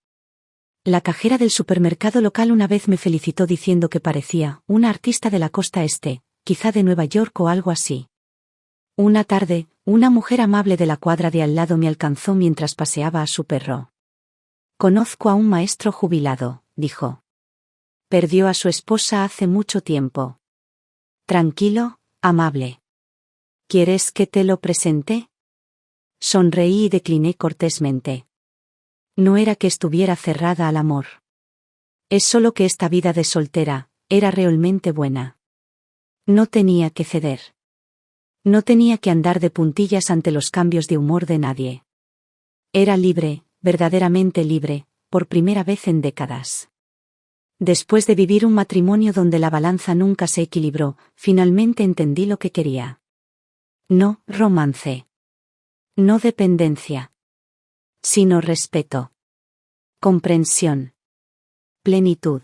La cajera del supermercado local una vez me felicitó diciendo que parecía una artista de la costa este, quizá de Nueva York o algo así. Una tarde, una mujer amable de la cuadra de al lado me alcanzó mientras paseaba a su perro. Conozco a un maestro jubilado, dijo. Perdió a su esposa hace mucho tiempo. Tranquilo, amable. ¿Quieres que te lo presente? Sonreí y decliné cortésmente. No era que estuviera cerrada al amor. Es solo que esta vida de soltera era realmente buena. No tenía que ceder. No tenía que andar de puntillas ante los cambios de humor de nadie. Era libre, verdaderamente libre, por primera vez en décadas. Después de vivir un matrimonio donde la balanza nunca se equilibró, finalmente entendí lo que quería. No romance. No dependencia. Sino respeto. Comprensión. Plenitud.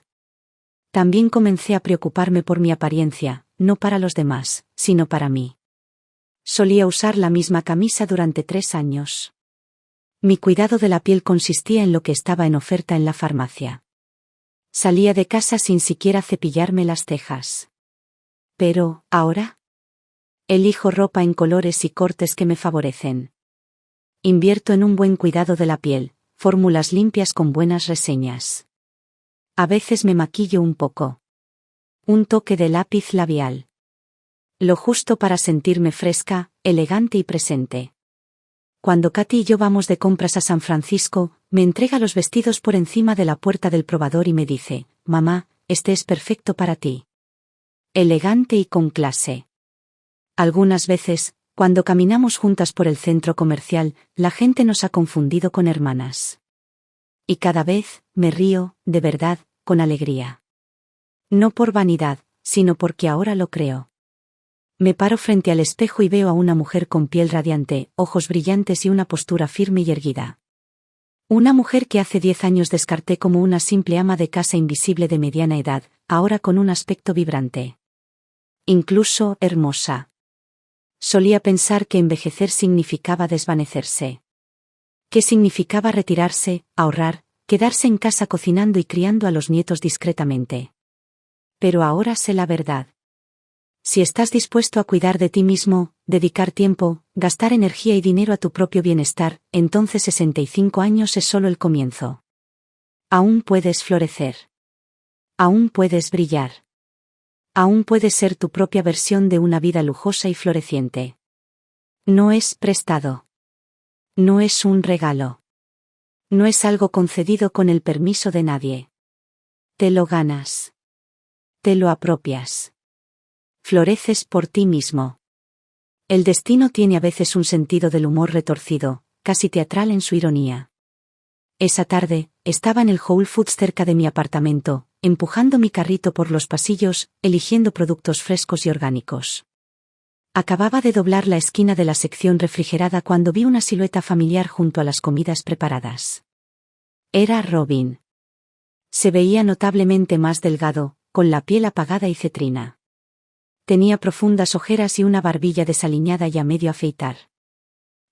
También comencé a preocuparme por mi apariencia, no para los demás, sino para mí. Solía usar la misma camisa durante 3 años. Mi cuidado de la piel consistía en lo que estaba en oferta en la farmacia. Salía de casa sin siquiera cepillarme las cejas. Pero, ¿ahora? Elijo ropa en colores y cortes que me favorecen. Invierto en un buen cuidado de la piel, fórmulas limpias con buenas reseñas. A veces me maquillo un poco. Un toque de lápiz labial. Lo justo para sentirme fresca, elegante y presente. Cuando Katy y yo vamos de compras a San Francisco, me entrega los vestidos por encima de la puerta del probador y me dice: mamá, este es perfecto para ti. Elegante y con clase. Algunas veces, cuando caminamos juntas por el centro comercial, la gente nos ha confundido con hermanas. Y cada vez, me río, de verdad, con alegría. No por vanidad, sino porque ahora lo creo. Me paro frente al espejo y veo a una mujer con piel radiante, ojos brillantes y una postura firme y erguida. Una mujer que hace 10 años descarté como una simple ama de casa invisible de mediana edad, ahora con un aspecto vibrante. Incluso hermosa. Solía pensar que envejecer significaba desvanecerse. ¿Qué significaba retirarse, ahorrar, quedarse en casa cocinando y criando a los nietos discretamente? Pero ahora sé la verdad. Si estás dispuesto a cuidar de ti mismo, dedicar tiempo, gastar energía y dinero a tu propio bienestar, entonces 65 años es solo el comienzo. Aún puedes florecer. Aún puedes brillar. Aún puedes ser tu propia versión de una vida lujosa y floreciente. No es prestado. No es un regalo. No es algo concedido con el permiso de nadie. Te lo ganas. Te lo apropias. Floreces por ti mismo. El destino tiene a veces un sentido del humor retorcido, casi teatral en su ironía. Esa tarde, estaba en el Whole Foods cerca de mi apartamento, empujando mi carrito por los pasillos, eligiendo productos frescos y orgánicos. Acababa de doblar la esquina de la sección refrigerada cuando vi una silueta familiar junto a las comidas preparadas. Era Robin. Se veía notablemente más delgado, con la piel apagada y cetrina. Tenía profundas ojeras y una barbilla desaliñada y a medio afeitar.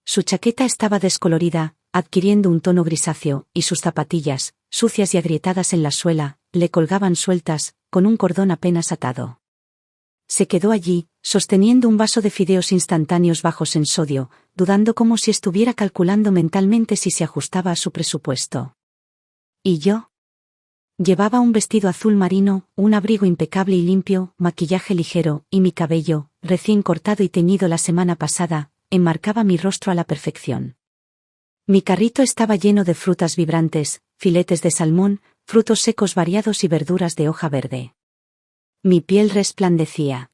Su chaqueta estaba descolorida, adquiriendo un tono grisáceo, y sus zapatillas, sucias y agrietadas en la suela, le colgaban sueltas, con un cordón apenas atado. Se quedó allí, sosteniendo un vaso de fideos instantáneos bajos en sodio, dudando como si estuviera calculando mentalmente si se ajustaba a su presupuesto. ¿Y yo? Llevaba un vestido azul marino, un abrigo impecable y limpio, maquillaje ligero, y mi cabello, recién cortado y teñido la semana pasada, enmarcaba mi rostro a la perfección. Mi carrito estaba lleno de frutas vibrantes, filetes de salmón, frutos secos variados y verduras de hoja verde. Mi piel resplandecía.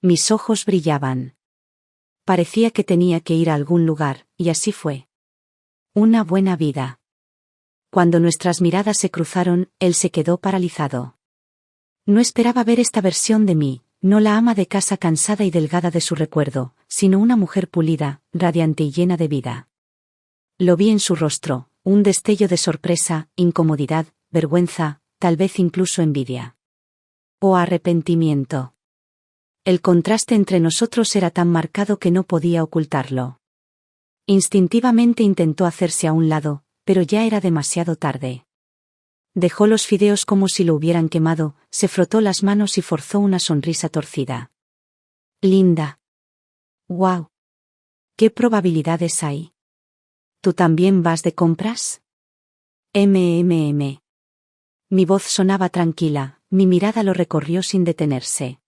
Mis ojos brillaban. Parecía que tenía que ir a algún lugar, y así fue. Una buena vida. Cuando nuestras miradas se cruzaron, él se quedó paralizado. No esperaba ver esta versión de mí, no la ama de casa cansada y delgada de su recuerdo, sino una mujer pulida, radiante y llena de vida. Lo vi en su rostro, un destello de sorpresa, incomodidad, vergüenza, tal vez incluso envidia. O arrepentimiento. El contraste entre nosotros era tan marcado que no podía ocultarlo. Instintivamente intentó hacerse a un lado, pero ya era demasiado tarde. Dejó los fideos como si lo hubieran quemado, se frotó las manos y forzó una sonrisa torcida. Linda. ¡Guau! ¿Qué probabilidades hay? ¿Tú también vas de compras? Mi voz sonaba tranquila, mi mirada lo recorrió sin detenerse.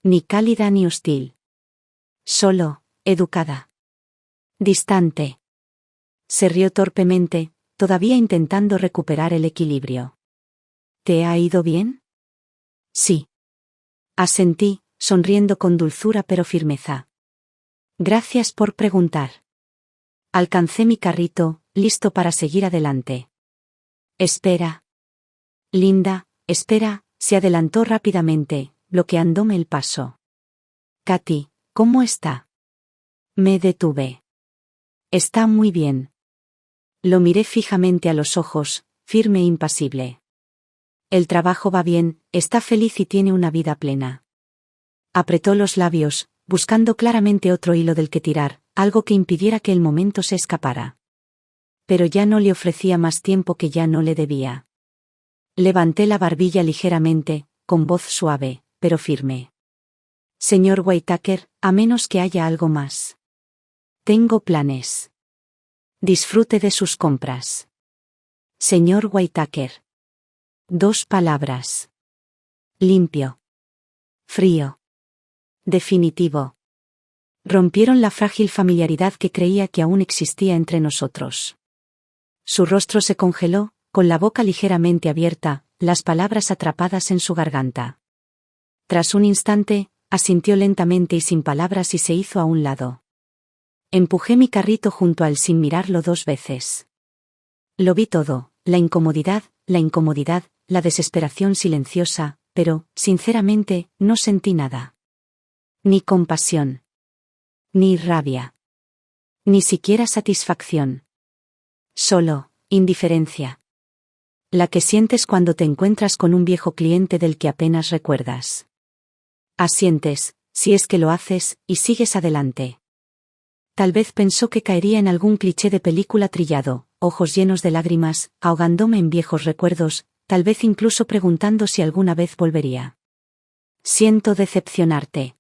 Ni cálida ni hostil. Solo, educada. Distante. Se rió torpemente, todavía intentando recuperar el equilibrio. ¿Te ha ido bien? Sí. Asentí, sonriendo con dulzura pero firmeza. Gracias por preguntar. Alcancé mi carrito, listo para seguir adelante. Espera. Linda, espera, se adelantó rápidamente, bloqueándome el paso. Katy, ¿cómo está? Me detuve. Está muy bien. Lo miré fijamente a los ojos, firme e impasible. El trabajo va bien, está feliz y tiene una vida plena. Apretó los labios, buscando claramente otro hilo del que tirar, algo que impidiera que el momento se escapara. Pero ya no le ofrecía más tiempo que ya no le debía. Levanté la barbilla ligeramente, con voz suave, pero firme. Señor Whitaker, a menos que haya algo más. Tengo planes. Disfrute de sus compras. Señor Whitaker. 2 palabras. Limpio. Frío. Definitivo. Rompieron la frágil familiaridad que creía que aún existía entre nosotros. Su rostro se congeló, con la boca ligeramente abierta, las palabras atrapadas en su garganta. Tras un instante, asintió lentamente y sin palabras y se hizo a un lado. Empujé mi carrito junto a él sin mirarlo 2 veces. Lo vi todo, la incomodidad, la desesperación silenciosa, pero, sinceramente, no sentí nada. Ni compasión. Ni rabia. Ni siquiera satisfacción. Solo, indiferencia. La que sientes cuando te encuentras con un viejo cliente del que apenas recuerdas. Asientes, si es que lo haces, y sigues adelante. Tal vez pensó que caería en algún cliché de película trillado, ojos llenos de lágrimas, ahogándome en viejos recuerdos, tal vez incluso preguntando si alguna vez volvería. Siento decepcionarte.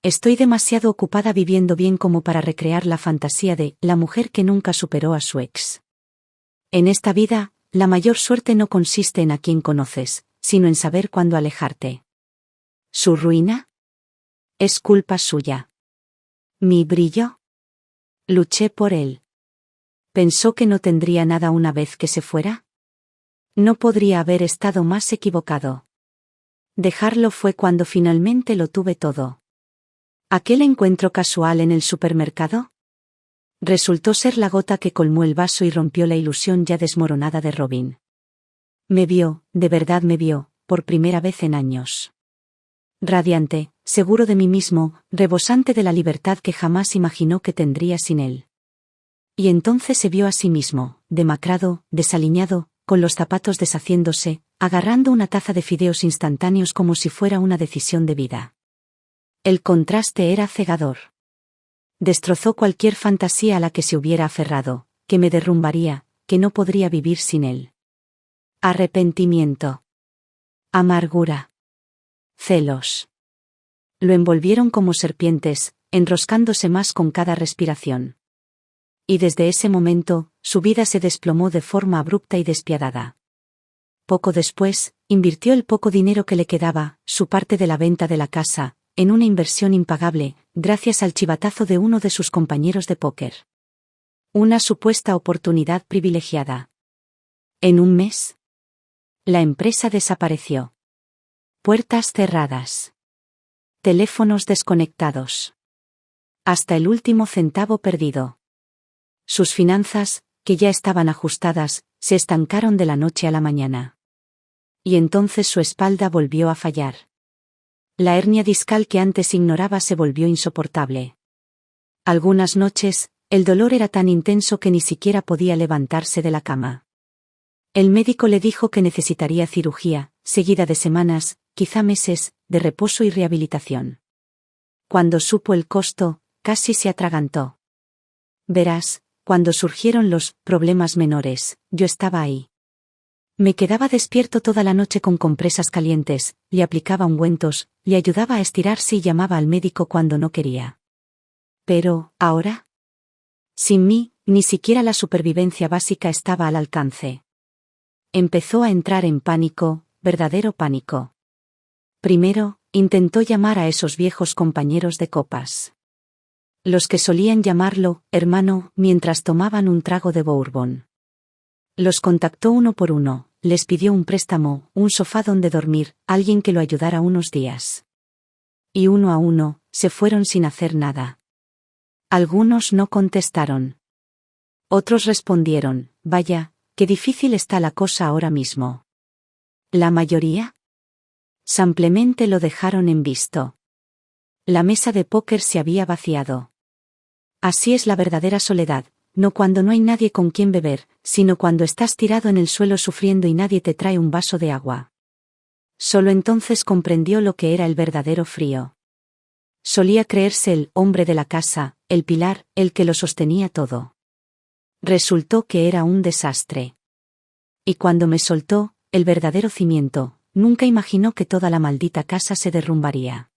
Estoy demasiado ocupada viviendo bien como para recrear la fantasía de la mujer que nunca superó a su ex. En esta vida, la mayor suerte no consiste en a quien conoces, sino en saber cuándo alejarte. ¿Su ruina? Es culpa suya. ¿Mi brillo? Luché por él. ¿Pensó que no tendría nada una vez que se fuera? No podría haber estado más equivocado. Dejarlo fue cuando finalmente lo tuve todo. ¿Aquel encuentro casual en el supermercado? Resultó ser la gota que colmó el vaso y rompió la ilusión ya desmoronada de Robin. Me vio, de verdad me vio, por primera vez en años. Radiante, seguro de mí mismo, rebosante de la libertad que jamás imaginó que tendría sin él. Y entonces se vio a sí mismo, demacrado, desaliñado, con los zapatos deshaciéndose, agarrando una taza de fideos instantáneos como si fuera una decisión de vida. El contraste era cegador. Destrozó cualquier fantasía a la que se hubiera aferrado, que me derrumbaría, que no podría vivir sin él. Arrepentimiento. Amargura. Celos. Lo envolvieron como serpientes, enroscándose más con cada respiración. Y desde ese momento, su vida se desplomó de forma abrupta y despiadada. poco después, invirtió el poco dinero que le quedaba, su parte de la venta de la casa, en una inversión impagable, gracias al chivatazo de uno de sus compañeros de póker. Una supuesta oportunidad privilegiada. En un mes, la empresa desapareció. Puertas cerradas. Teléfonos desconectados. Hasta el último centavo perdido. Sus finanzas, que ya estaban ajustadas, se estancaron de la noche a la mañana. Y entonces su espalda volvió a fallar. La hernia discal que antes ignoraba se volvió insoportable. Algunas noches, el dolor era tan intenso que ni siquiera podía levantarse de la cama. El médico le dijo que necesitaría cirugía, seguida de semanas, quizá meses, de reposo y rehabilitación. Cuando supo el costo, casi se atragantó. Verás, cuando surgieron los problemas menores, yo estaba ahí. Me quedaba despierto toda la noche con compresas calientes, le aplicaba ungüentos, le ayudaba a estirarse y llamaba al médico cuando no quería. Pero, ¿ahora? Sin mí, ni siquiera la supervivencia básica estaba al alcance. Empezó a entrar en pánico, verdadero pánico. Primero, intentó llamar a esos viejos compañeros de copas. Los que solían llamarlo hermano mientras tomaban un trago de bourbon. Los contactó uno por uno, les pidió un préstamo, un sofá donde dormir, alguien que lo ayudara unos días. Y uno a uno, se fueron sin hacer nada. Algunos no contestaron. Otros respondieron, vaya, qué difícil está la cosa ahora mismo. ¿La mayoría? Simplemente lo dejaron en visto. La mesa de póker se había vaciado. Así es la verdadera soledad, no cuando no hay nadie con quien beber, sino cuando estás tirado en el suelo sufriendo y nadie te trae un vaso de agua. Solo entonces comprendió lo que era el verdadero frío. Solía creerse el hombre de la casa, el pilar, el que lo sostenía todo. Resultó que era un desastre. Y cuando me soltó, el verdadero cimiento, nunca imaginó que toda la maldita casa se derrumbaría.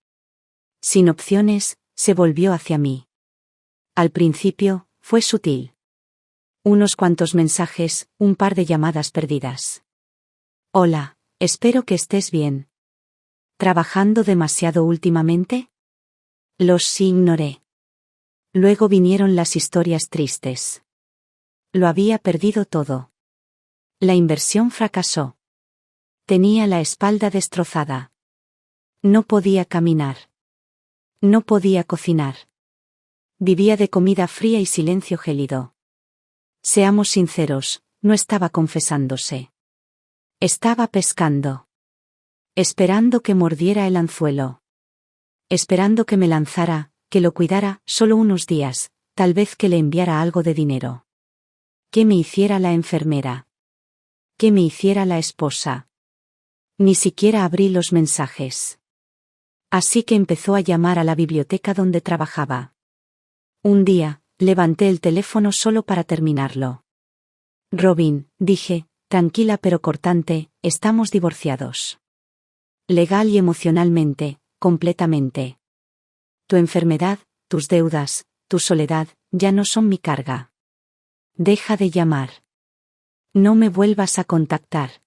Sin opciones, se volvió hacia mí. Al principio, fue sutil. Unos cuantos mensajes, un par de llamadas perdidas. Hola, espero que estés bien. ¿Trabajando demasiado últimamente? Los ignoré. Luego vinieron las historias tristes. Lo había perdido todo. La inversión fracasó. Tenía la espalda destrozada. No podía caminar. No podía cocinar. Vivía de comida fría y silencio gélido. Seamos sinceros, no estaba confesándose. Estaba pescando. Esperando que mordiera el anzuelo. Esperando que me lanzara, que lo cuidara, solo unos días, tal vez que le enviara algo de dinero. Que me hiciera la enfermera. Que me hiciera la esposa. Ni siquiera abrí los mensajes. Así que empezó a llamar a la biblioteca donde trabajaba. Un día, levanté el teléfono solo para terminarlo. Robin, dije, tranquila pero cortante, estamos divorciados. Legal y emocionalmente, completamente. Tu enfermedad, tus deudas, tu soledad, ya no son mi carga. Deja de llamar. No me vuelvas a contactar.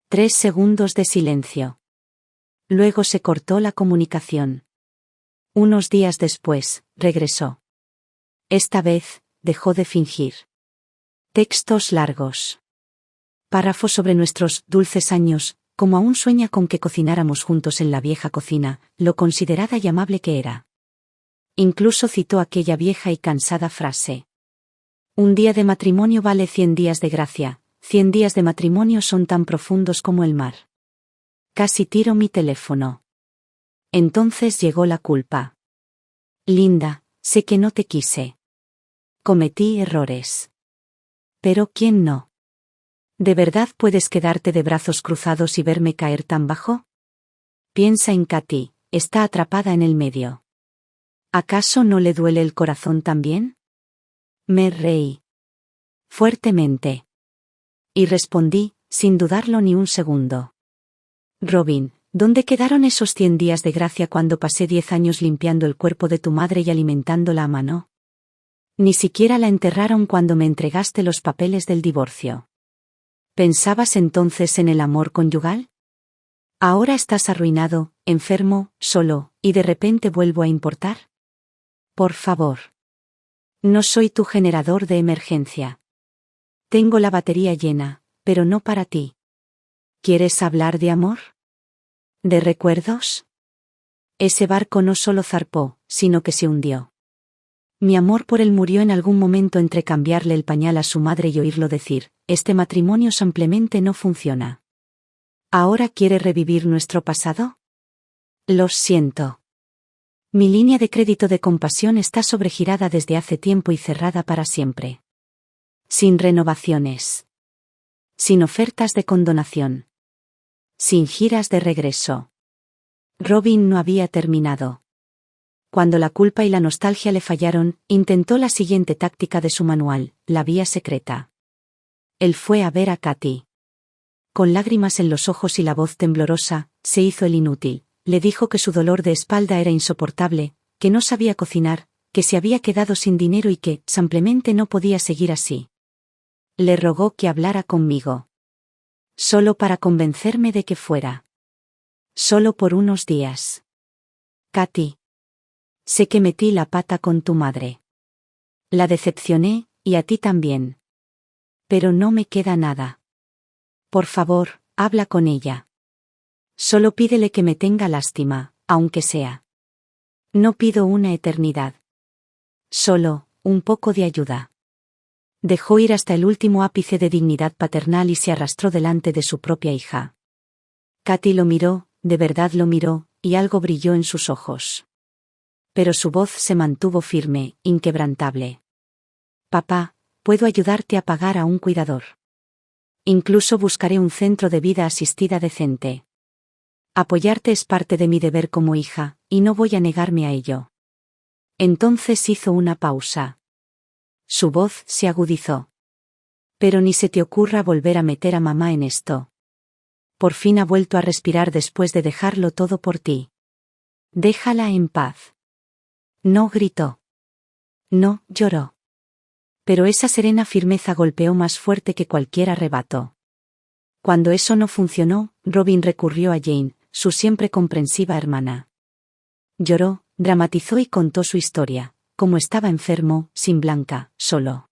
3 segundos de silencio. Luego se cortó la comunicación. Unos días después, regresó. Esta vez, dejó de fingir. Textos largos. Párrafos sobre nuestros dulces años, como aún sueña con que cocináramos juntos en la vieja cocina, lo considerada y amable que era. Incluso citó aquella vieja y cansada frase. Un día de matrimonio vale 100 días de gracia, 100 días de matrimonio son tan profundos como el mar. Casi tiro mi teléfono. Entonces llegó la culpa. Linda, sé que no te quise. Cometí errores. Pero ¿quién no? ¿De verdad puedes quedarte de brazos cruzados y verme caer tan bajo? Piensa en Katy, está atrapada en el medio. ¿Acaso no le duele el corazón también? Me reí. Fuertemente. Y respondí, sin dudarlo ni un segundo. Robin, ¿dónde quedaron esos 100 días de gracia cuando pasé 10 años limpiando el cuerpo de tu madre y alimentándola a mano? Ni siquiera la enterraron cuando me entregaste los papeles del divorcio. ¿Pensabas entonces en el amor conyugal? Ahora estás arruinado, enfermo, solo, y de repente vuelvo a importar. Por favor. No soy tu generador de emergencia. Tengo la batería llena, pero no para ti. ¿Quieres hablar de amor? ¿De recuerdos? Ese barco no solo zarpó, sino que se hundió. Mi amor por él murió en algún momento entre cambiarle el pañal a su madre y oírlo decir, este matrimonio simplemente no funciona. ¿Ahora quiere revivir nuestro pasado? Lo siento. Mi línea de crédito de compasión está sobregirada desde hace tiempo y cerrada para siempre. Sin renovaciones. Sin ofertas de condonación. Sin giras de regreso. Robin no había terminado. Cuando la culpa y la nostalgia le fallaron, intentó la siguiente táctica de su manual, la vía secreta. Él fue a ver a Katy. Con lágrimas en los ojos y la voz temblorosa, se hizo el inútil. Le dijo que su dolor de espalda era insoportable, que no sabía cocinar, que se había quedado sin dinero y que, simplemente no podía seguir así. Le rogó que hablara conmigo. Solo para convencerme de que fuera. Solo por unos días. Katy. Sé que metí la pata con tu madre. La decepcioné, y a ti también. Pero no me queda nada. Por favor, habla con ella. Solo pídele que me tenga lástima, aunque sea. No pido una eternidad. Solo, un poco de ayuda. Dejó ir hasta el último ápice de dignidad paternal y se arrastró delante de su propia hija. Katy lo miró, de verdad lo miró, y algo brilló en sus ojos. Pero su voz se mantuvo firme, inquebrantable. Papá, puedo ayudarte a pagar a un cuidador. Incluso buscaré un centro de vida asistida decente. Apoyarte es parte de mi deber como hija, y no voy a negarme a ello. Entonces hizo una pausa. Su voz se agudizó. Pero ni se te ocurra volver a meter a mamá en esto. Por fin ha vuelto a respirar después de dejarlo todo por ti. Déjala en paz. No gritó. No lloró. Pero esa serena firmeza golpeó más fuerte que cualquier arrebato. Cuando eso no funcionó, Robin recurrió a Jane, su siempre comprensiva hermana. Lloró, dramatizó y contó su historia, cómo estaba enfermo, sin Blanca, solo.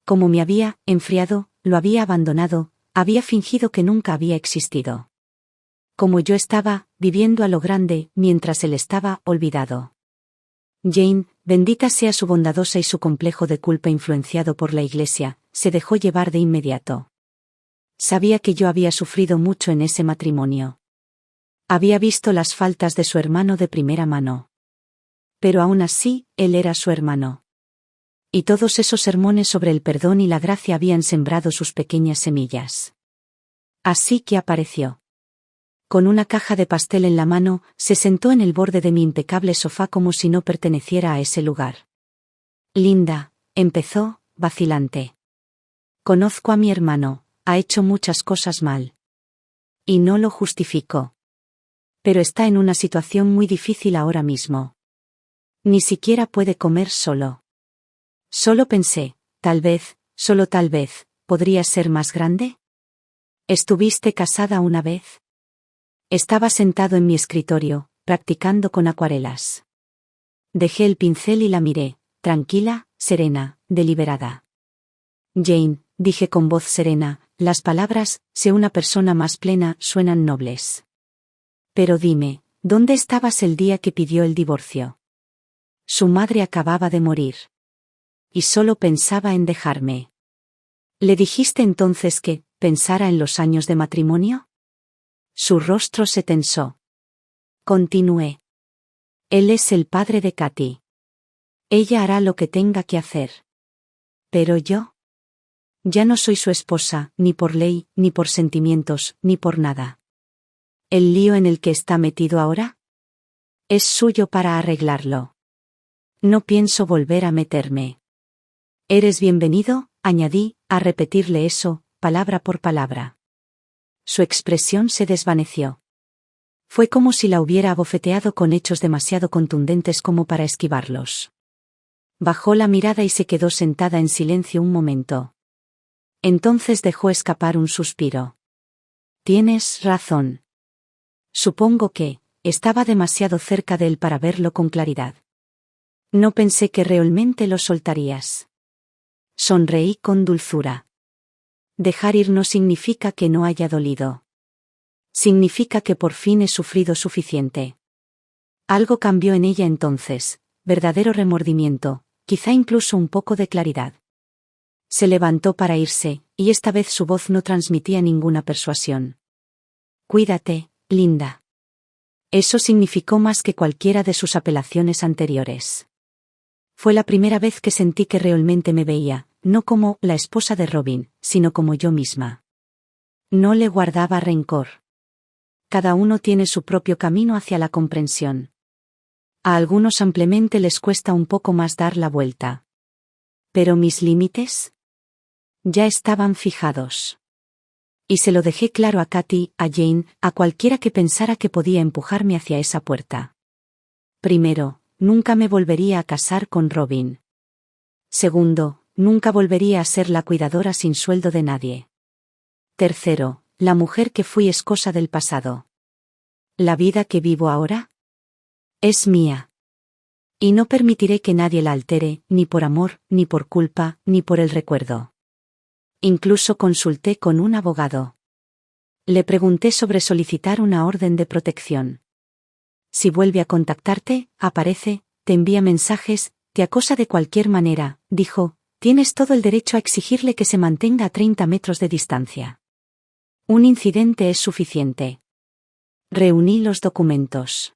Cómo me había enfriado, lo había abandonado, había fingido que nunca había existido. Cómo yo estaba, viviendo a lo grande, mientras él estaba olvidado. Jane, bendita sea su bondadosa y su complejo de culpa influenciado por la Iglesia, se dejó llevar de inmediato. Sabía que yo había sufrido mucho en ese matrimonio. Había visto las faltas de su hermano de primera mano. Pero aún así, él era su hermano. Y todos esos sermones sobre el perdón y la gracia habían sembrado sus pequeñas semillas. Así que apareció. Con una caja de pastel en la mano, se sentó en el borde de mi impecable sofá como si no perteneciera a ese lugar. Linda, empezó, vacilante. Conozco a mi hermano, ha hecho muchas cosas mal. Y no lo justificó. Pero está en una situación muy difícil ahora mismo. Ni siquiera puede comer solo. Solo pensé, tal vez, solo tal vez, ¿podrías ser más grande? ¿Estuviste casada una vez? Estaba sentado en mi escritorio, practicando con acuarelas. Dejé el pincel y la miré, tranquila, serena, deliberada. Jane, dije con voz serena, las palabras, sé una persona más plena, suenan nobles. Pero dime, ¿dónde estabas el día que pidió el divorcio? Su madre acababa de morir. Y solo pensaba en dejarme. ¿Le dijiste entonces que pensara en los años de matrimonio? Su rostro se tensó. Continué. Él es el padre de Katy. Ella hará lo que tenga que hacer. Pero yo. Ya no soy su esposa, ni por ley, ni por sentimientos, ni por nada. ¿El lío en el que está metido ahora? Es suyo para arreglarlo. No pienso volver a meterme. Eres bienvenido, añadí, a repetirle eso, palabra por palabra. Su expresión se desvaneció. Fue como si la hubiera abofeteado con hechos demasiado contundentes como para esquivarlos. Bajó la mirada y se quedó sentada en silencio un momento. Entonces dejó escapar un suspiro. Tienes razón. Supongo que estaba demasiado cerca de él para verlo con claridad. No pensé que realmente lo soltarías. Sonreí con dulzura. Dejar ir no significa que no haya dolido. Significa que por fin he sufrido suficiente. Algo cambió en ella entonces, verdadero remordimiento, quizá incluso un poco de claridad. Se levantó para irse, y esta vez su voz no transmitía ninguna persuasión. Cuídate, linda. Eso significó más que cualquiera de sus apelaciones anteriores. Fue la primera vez que sentí que realmente me veía, no como la esposa de Robin, sino como yo misma. No le guardaba rencor. Cada uno tiene su propio camino hacia la comprensión. A algunos ampliamente les cuesta un poco más dar la vuelta. ¿Pero mis límites? Ya estaban fijados. Y se lo dejé claro a Katy, a Jane, a cualquiera que pensara que podía empujarme hacia esa puerta. Primero, nunca me volvería a casar con Robin. Segundo, nunca volvería a ser la cuidadora sin sueldo de nadie. Tercero, la mujer que fui es cosa del pasado. ¿La vida que vivo ahora? Es mía. Y no permitiré que nadie la altere, ni por amor, ni por culpa, ni por el recuerdo. Incluso consulté con un abogado. Le pregunté sobre solicitar una orden de protección. Si vuelve a contactarte, aparece, te envía mensajes, te acosa de cualquier manera, dijo, tienes todo el derecho a exigirle que se mantenga a 30 metros de distancia. Un incidente es suficiente. Reuní los documentos.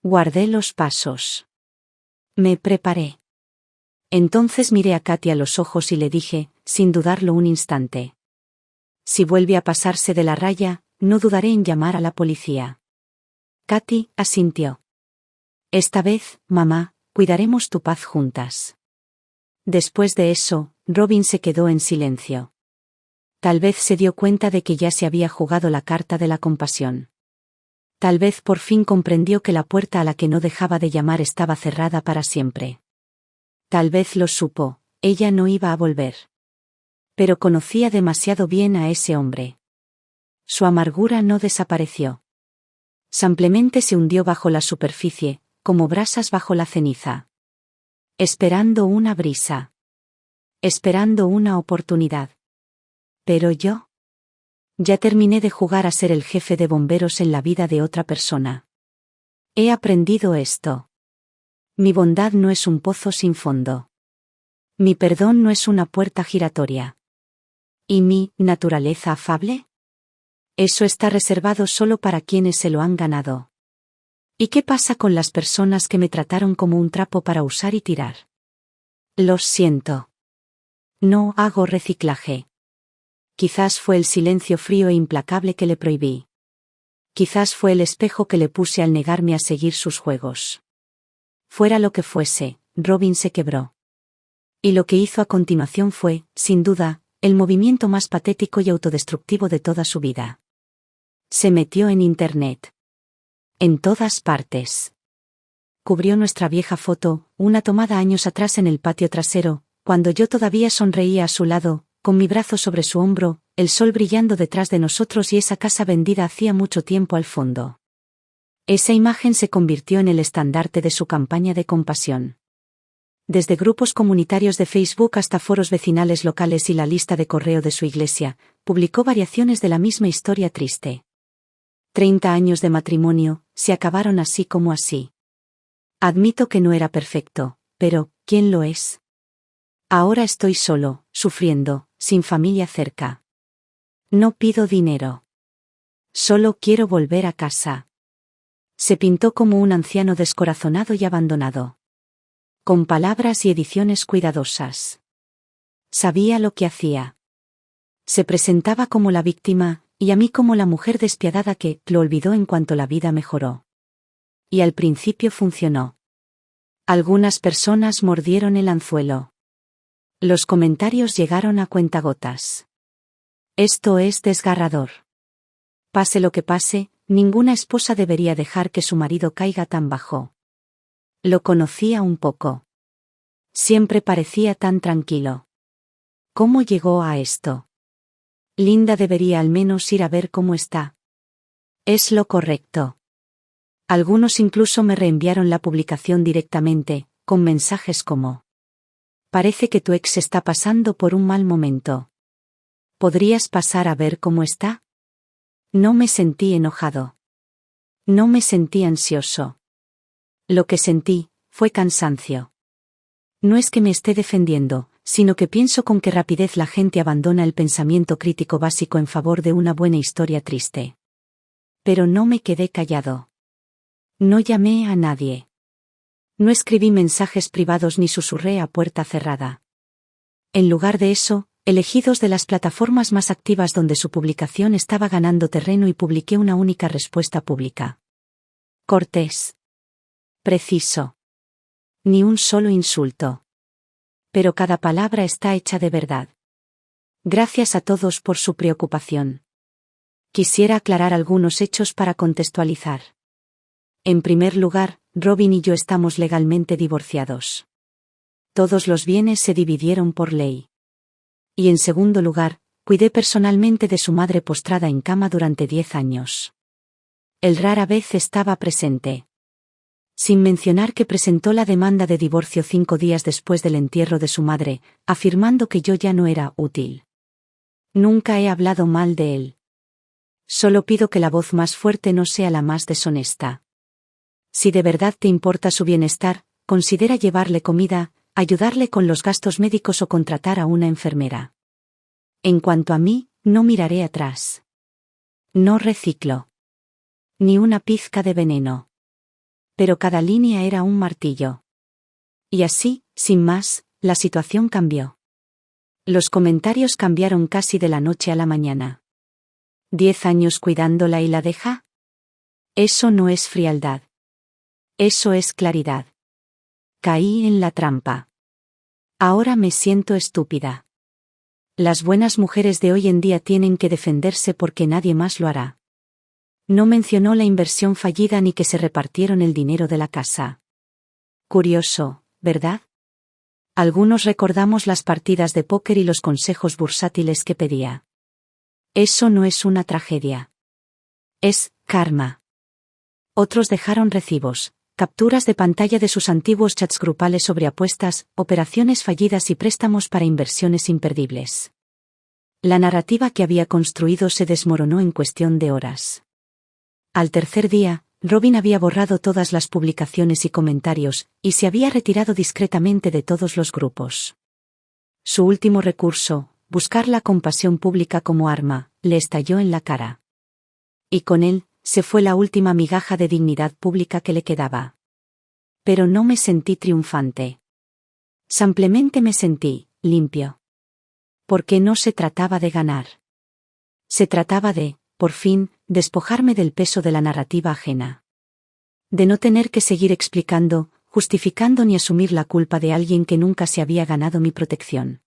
Guardé los pasos. Me preparé. Entonces miré a Katy a los ojos y le dije, sin dudarlo un instante. Si vuelve a pasarse de la raya, no dudaré en llamar a la policía. Katy asintió. Esta vez, mamá, cuidaremos tu paz juntas. Después de eso, Robin se quedó en silencio. Tal vez se dio cuenta de que ya se había jugado la carta de la compasión. Tal vez por fin comprendió que la puerta a la que no dejaba de llamar estaba cerrada para siempre. Tal vez lo supo, ella no iba a volver. Pero conocía demasiado bien a ese hombre. Su amargura no desapareció. Simplemente se hundió bajo la superficie, como brasas bajo la ceniza. Esperando una brisa. Esperando una oportunidad. Pero yo. Ya terminé de jugar a ser el jefe de bomberos en la vida de otra persona. He aprendido esto. Mi bondad no es un pozo sin fondo. Mi perdón no es una puerta giratoria. ¿Y mi naturaleza afable? Eso está reservado solo para quienes se lo han ganado. ¿Y qué pasa con las personas que me trataron como un trapo para usar y tirar? Los siento. No hago reciclaje. Quizás fue el silencio frío e implacable que le prohibí. Quizás fue el espejo que le puse al negarme a seguir sus juegos. Fuera lo que fuese, Robin se quebró. Y lo que hizo a continuación fue, sin duda, el movimiento más patético y autodestructivo de toda su vida. Se metió en Internet. En todas partes. Cubrió nuestra vieja foto, una tomada años atrás en el patio trasero, cuando yo todavía sonreía a su lado, con mi brazo sobre su hombro, el sol brillando detrás de nosotros y esa casa vendida hacía mucho tiempo al fondo. Esa imagen se convirtió en el estandarte de su campaña de compasión. Desde grupos comunitarios de Facebook hasta foros vecinales locales y la lista de correo de su iglesia, publicó variaciones de la misma historia triste. 30 años de matrimonio, se acabaron así como así. Admito que no era perfecto, pero, ¿quién lo es? Ahora estoy solo, sufriendo, sin familia cerca. No pido dinero. Solo quiero volver a casa. Se pintó como un anciano descorazonado y abandonado. Con palabras y ediciones cuidadosas. Sabía lo que hacía. Se presentaba como la víctima, y a mí como la mujer despiadada que lo olvidó en cuanto la vida mejoró. Y al principio funcionó. Algunas personas mordieron el anzuelo. Los comentarios llegaron a cuentagotas. Esto es desgarrador. Pase lo que pase, ninguna esposa debería dejar que su marido caiga tan bajo. Lo conocía un poco. Siempre parecía tan tranquilo. ¿Cómo llegó a esto? Linda debería al menos ir a ver cómo está. Es lo correcto. Algunos incluso me reenviaron la publicación directamente, con mensajes como: parece que tu ex está pasando por un mal momento. ¿Podrías pasar a ver cómo está? No me sentí enojado. No me sentí ansioso. Lo que sentí fue cansancio. No es que me esté defendiendo, sino que pienso con qué rapidez la gente abandona el pensamiento crítico básico en favor de una buena historia triste. Pero no me quedé callado. No llamé a nadie. No escribí mensajes privados ni susurré a puerta cerrada. En lugar de eso, elegí dos de las plataformas más activas donde su publicación estaba ganando terreno y publiqué una única respuesta pública. Cortés. Preciso. Ni un solo insulto. Pero cada palabra está hecha de verdad. Gracias a todos por su preocupación. Quisiera aclarar algunos hechos para contextualizar. En primer lugar, Robin y yo estamos legalmente divorciados. Todos los bienes se dividieron por ley. Y en segundo lugar, cuidé personalmente de su madre postrada en cama durante 10 años. Él rara vez estaba presente. Sin mencionar que presentó la demanda de divorcio 5 días después del entierro de su madre, afirmando que yo ya no era útil. Nunca he hablado mal de él. Solo pido que la voz más fuerte no sea la más deshonesta. Si de verdad te importa su bienestar, considera llevarle comida, ayudarle con los gastos médicos o contratar a una enfermera. En cuanto a mí, no miraré atrás. No reciclo. Ni una pizca de veneno. Pero cada línea era un martillo. Y así, sin más, la situación cambió. Los comentarios cambiaron casi de la noche a la mañana. ¿10 años cuidándola y la deja? Eso no es frialdad. Eso es claridad. Caí en la trampa. Ahora me siento estúpida. Las buenas mujeres de hoy en día tienen que defenderse porque nadie más lo hará. No mencionó la inversión fallida ni que se repartieron el dinero de la casa. Curioso, ¿verdad? Algunos recordamos las partidas de póker y los consejos bursátiles que pedía. Eso no es una tragedia. Es karma. Otros dejaron recibos, capturas de pantalla de sus antiguos chats grupales sobre apuestas, operaciones fallidas y préstamos para inversiones imperdibles. La narrativa que había construido se desmoronó en cuestión de horas. Al tercer día, Robin había borrado todas las publicaciones y comentarios, y se había retirado discretamente de todos los grupos. Su último recurso, buscar la compasión pública como arma, le estalló en la cara. Y con él, se fue la última migaja de dignidad pública que le quedaba. Pero no me sentí triunfante. Simplemente me sentí limpio. Porque no se trataba de ganar. Se trataba de, por fin, despojarme del peso de la narrativa ajena. De no tener que seguir explicando, justificando ni asumir la culpa de alguien que nunca se había ganado mi protección.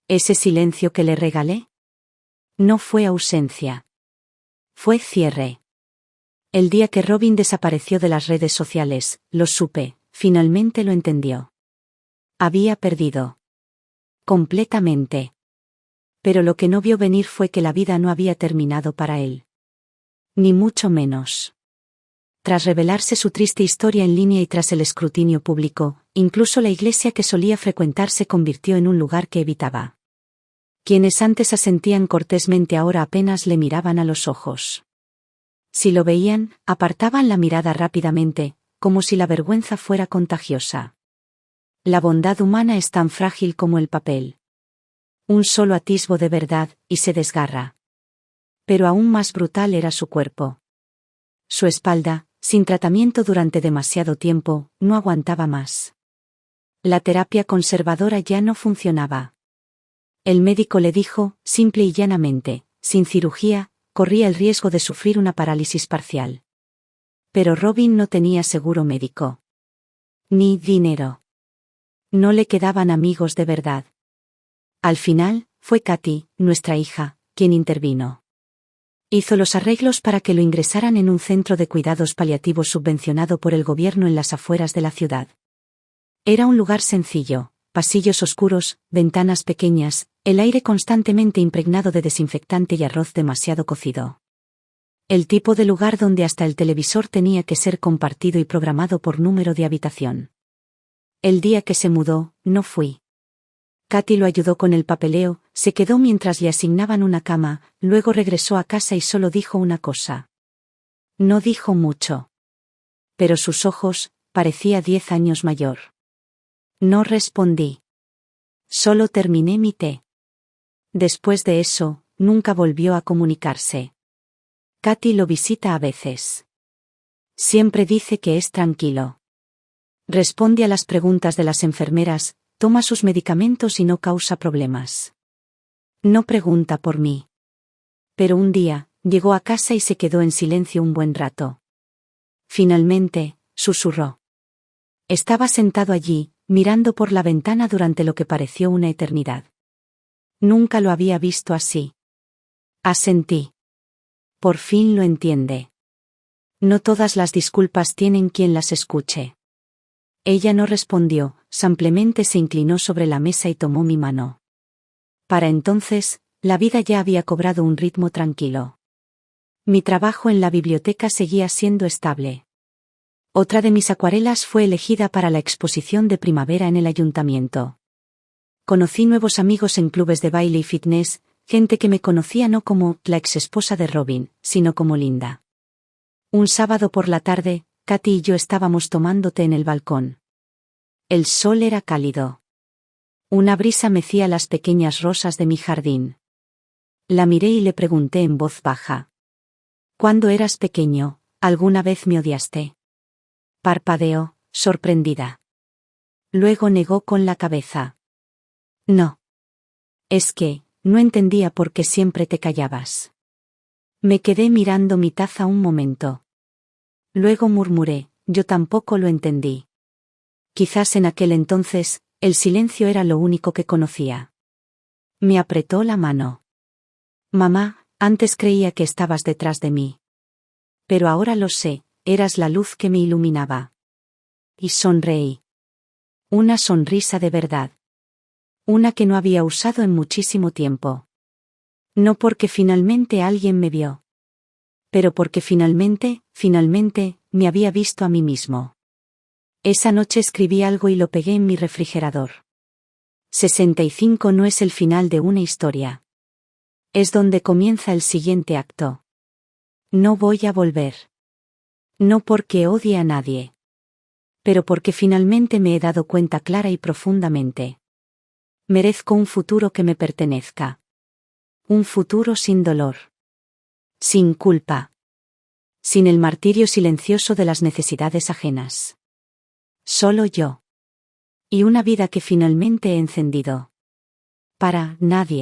¿Ese silencio que le regalé? No fue ausencia. Fue cierre. El día que Robin desapareció de las redes sociales, lo supe, finalmente lo entendió. Había perdido. Completamente. Pero lo que no vio venir fue que la vida no había terminado para él. Ni mucho menos. Tras revelarse su triste historia en línea y tras el escrutinio público, incluso la iglesia que solía frecuentar se convirtió en un lugar que evitaba. Quienes antes asentían cortésmente ahora apenas le miraban a los ojos. Si lo veían, apartaban la mirada rápidamente, como si la vergüenza fuera contagiosa. La bondad humana es tan frágil como el papel. Un solo atisbo de verdad, y se desgarra. Pero aún más brutal era su cuerpo. Su espalda, sin tratamiento durante demasiado tiempo, no aguantaba más. La terapia conservadora ya no funcionaba. El médico le dijo, simple y llanamente, sin cirugía, corría el riesgo de sufrir una parálisis parcial. Pero Robin no tenía seguro médico. Ni dinero. No le quedaban amigos de verdad. Al final, fue Katy, nuestra hija, quien intervino. Hizo los arreglos para que lo ingresaran en un centro de cuidados paliativos subvencionado por el gobierno en las afueras de la ciudad. Era un lugar sencillo, pasillos oscuros, ventanas pequeñas, el aire constantemente impregnado de desinfectante y arroz demasiado cocido. El tipo de lugar donde hasta el televisor tenía que ser compartido y programado por número de habitación. El día que se mudó, no fui. Katy lo ayudó con el papeleo, se quedó mientras le asignaban una cama, luego regresó a casa y solo dijo una cosa. No dijo mucho. Pero sus ojos, parecía 10 años mayor. No respondí. Solo terminé mi té. Después de eso, nunca volvió a comunicarse. Katy lo visita a veces. Siempre dice que es tranquilo. Responde a las preguntas de las enfermeras, toma sus medicamentos y no causa problemas. No pregunta por mí. Pero un día, llegó a casa y se quedó en silencio un buen rato. Finalmente, susurró. Estaba sentado allí, mirando por la ventana durante lo que pareció una eternidad. Nunca lo había visto así. Asentí. Por fin lo entiende. No todas las disculpas tienen quien las escuche. Ella no respondió, simplemente se inclinó sobre la mesa y tomó mi mano. Para entonces, la vida ya había cobrado un ritmo tranquilo. Mi trabajo en la biblioteca seguía siendo estable. Otra de mis acuarelas fue elegida para la exposición de primavera en el ayuntamiento. Conocí nuevos amigos en clubes de baile y fitness, gente que me conocía no como la exesposa de Robin, sino como Linda. Un sábado por la tarde, Katy y yo estábamos tomando té en el balcón. El sol era cálido. Una brisa mecía las pequeñas rosas de mi jardín. La miré y le pregunté en voz baja. Cuando eras pequeño, ¿alguna vez me odiaste? Parpadeó, sorprendida. Luego negó con la cabeza. No. Es que, no entendía por qué siempre te callabas. Me quedé mirando mi taza un momento. Luego murmuré, yo tampoco lo entendí. Quizás en aquel entonces, el silencio era lo único que conocía. Me apretó la mano. Mamá, antes creía que estabas detrás de mí. Pero ahora lo sé, eras la luz que me iluminaba. Y sonreí. Una sonrisa de verdad. Una que no había usado en muchísimo tiempo. No porque finalmente alguien me vio. Pero porque finalmente, me había visto a mí mismo. Esa noche escribí algo y lo pegué en mi refrigerador. 65 no es el final de una historia. Es donde comienza el siguiente acto. No voy a volver. No porque odie a nadie. Pero porque finalmente me he dado cuenta clara y profundamente. Merezco un futuro que me pertenezca. Un futuro sin dolor. Sin culpa. Sin el martirio silencioso de las necesidades ajenas. Solo yo. Y una vida que finalmente he encendido. Para nadie.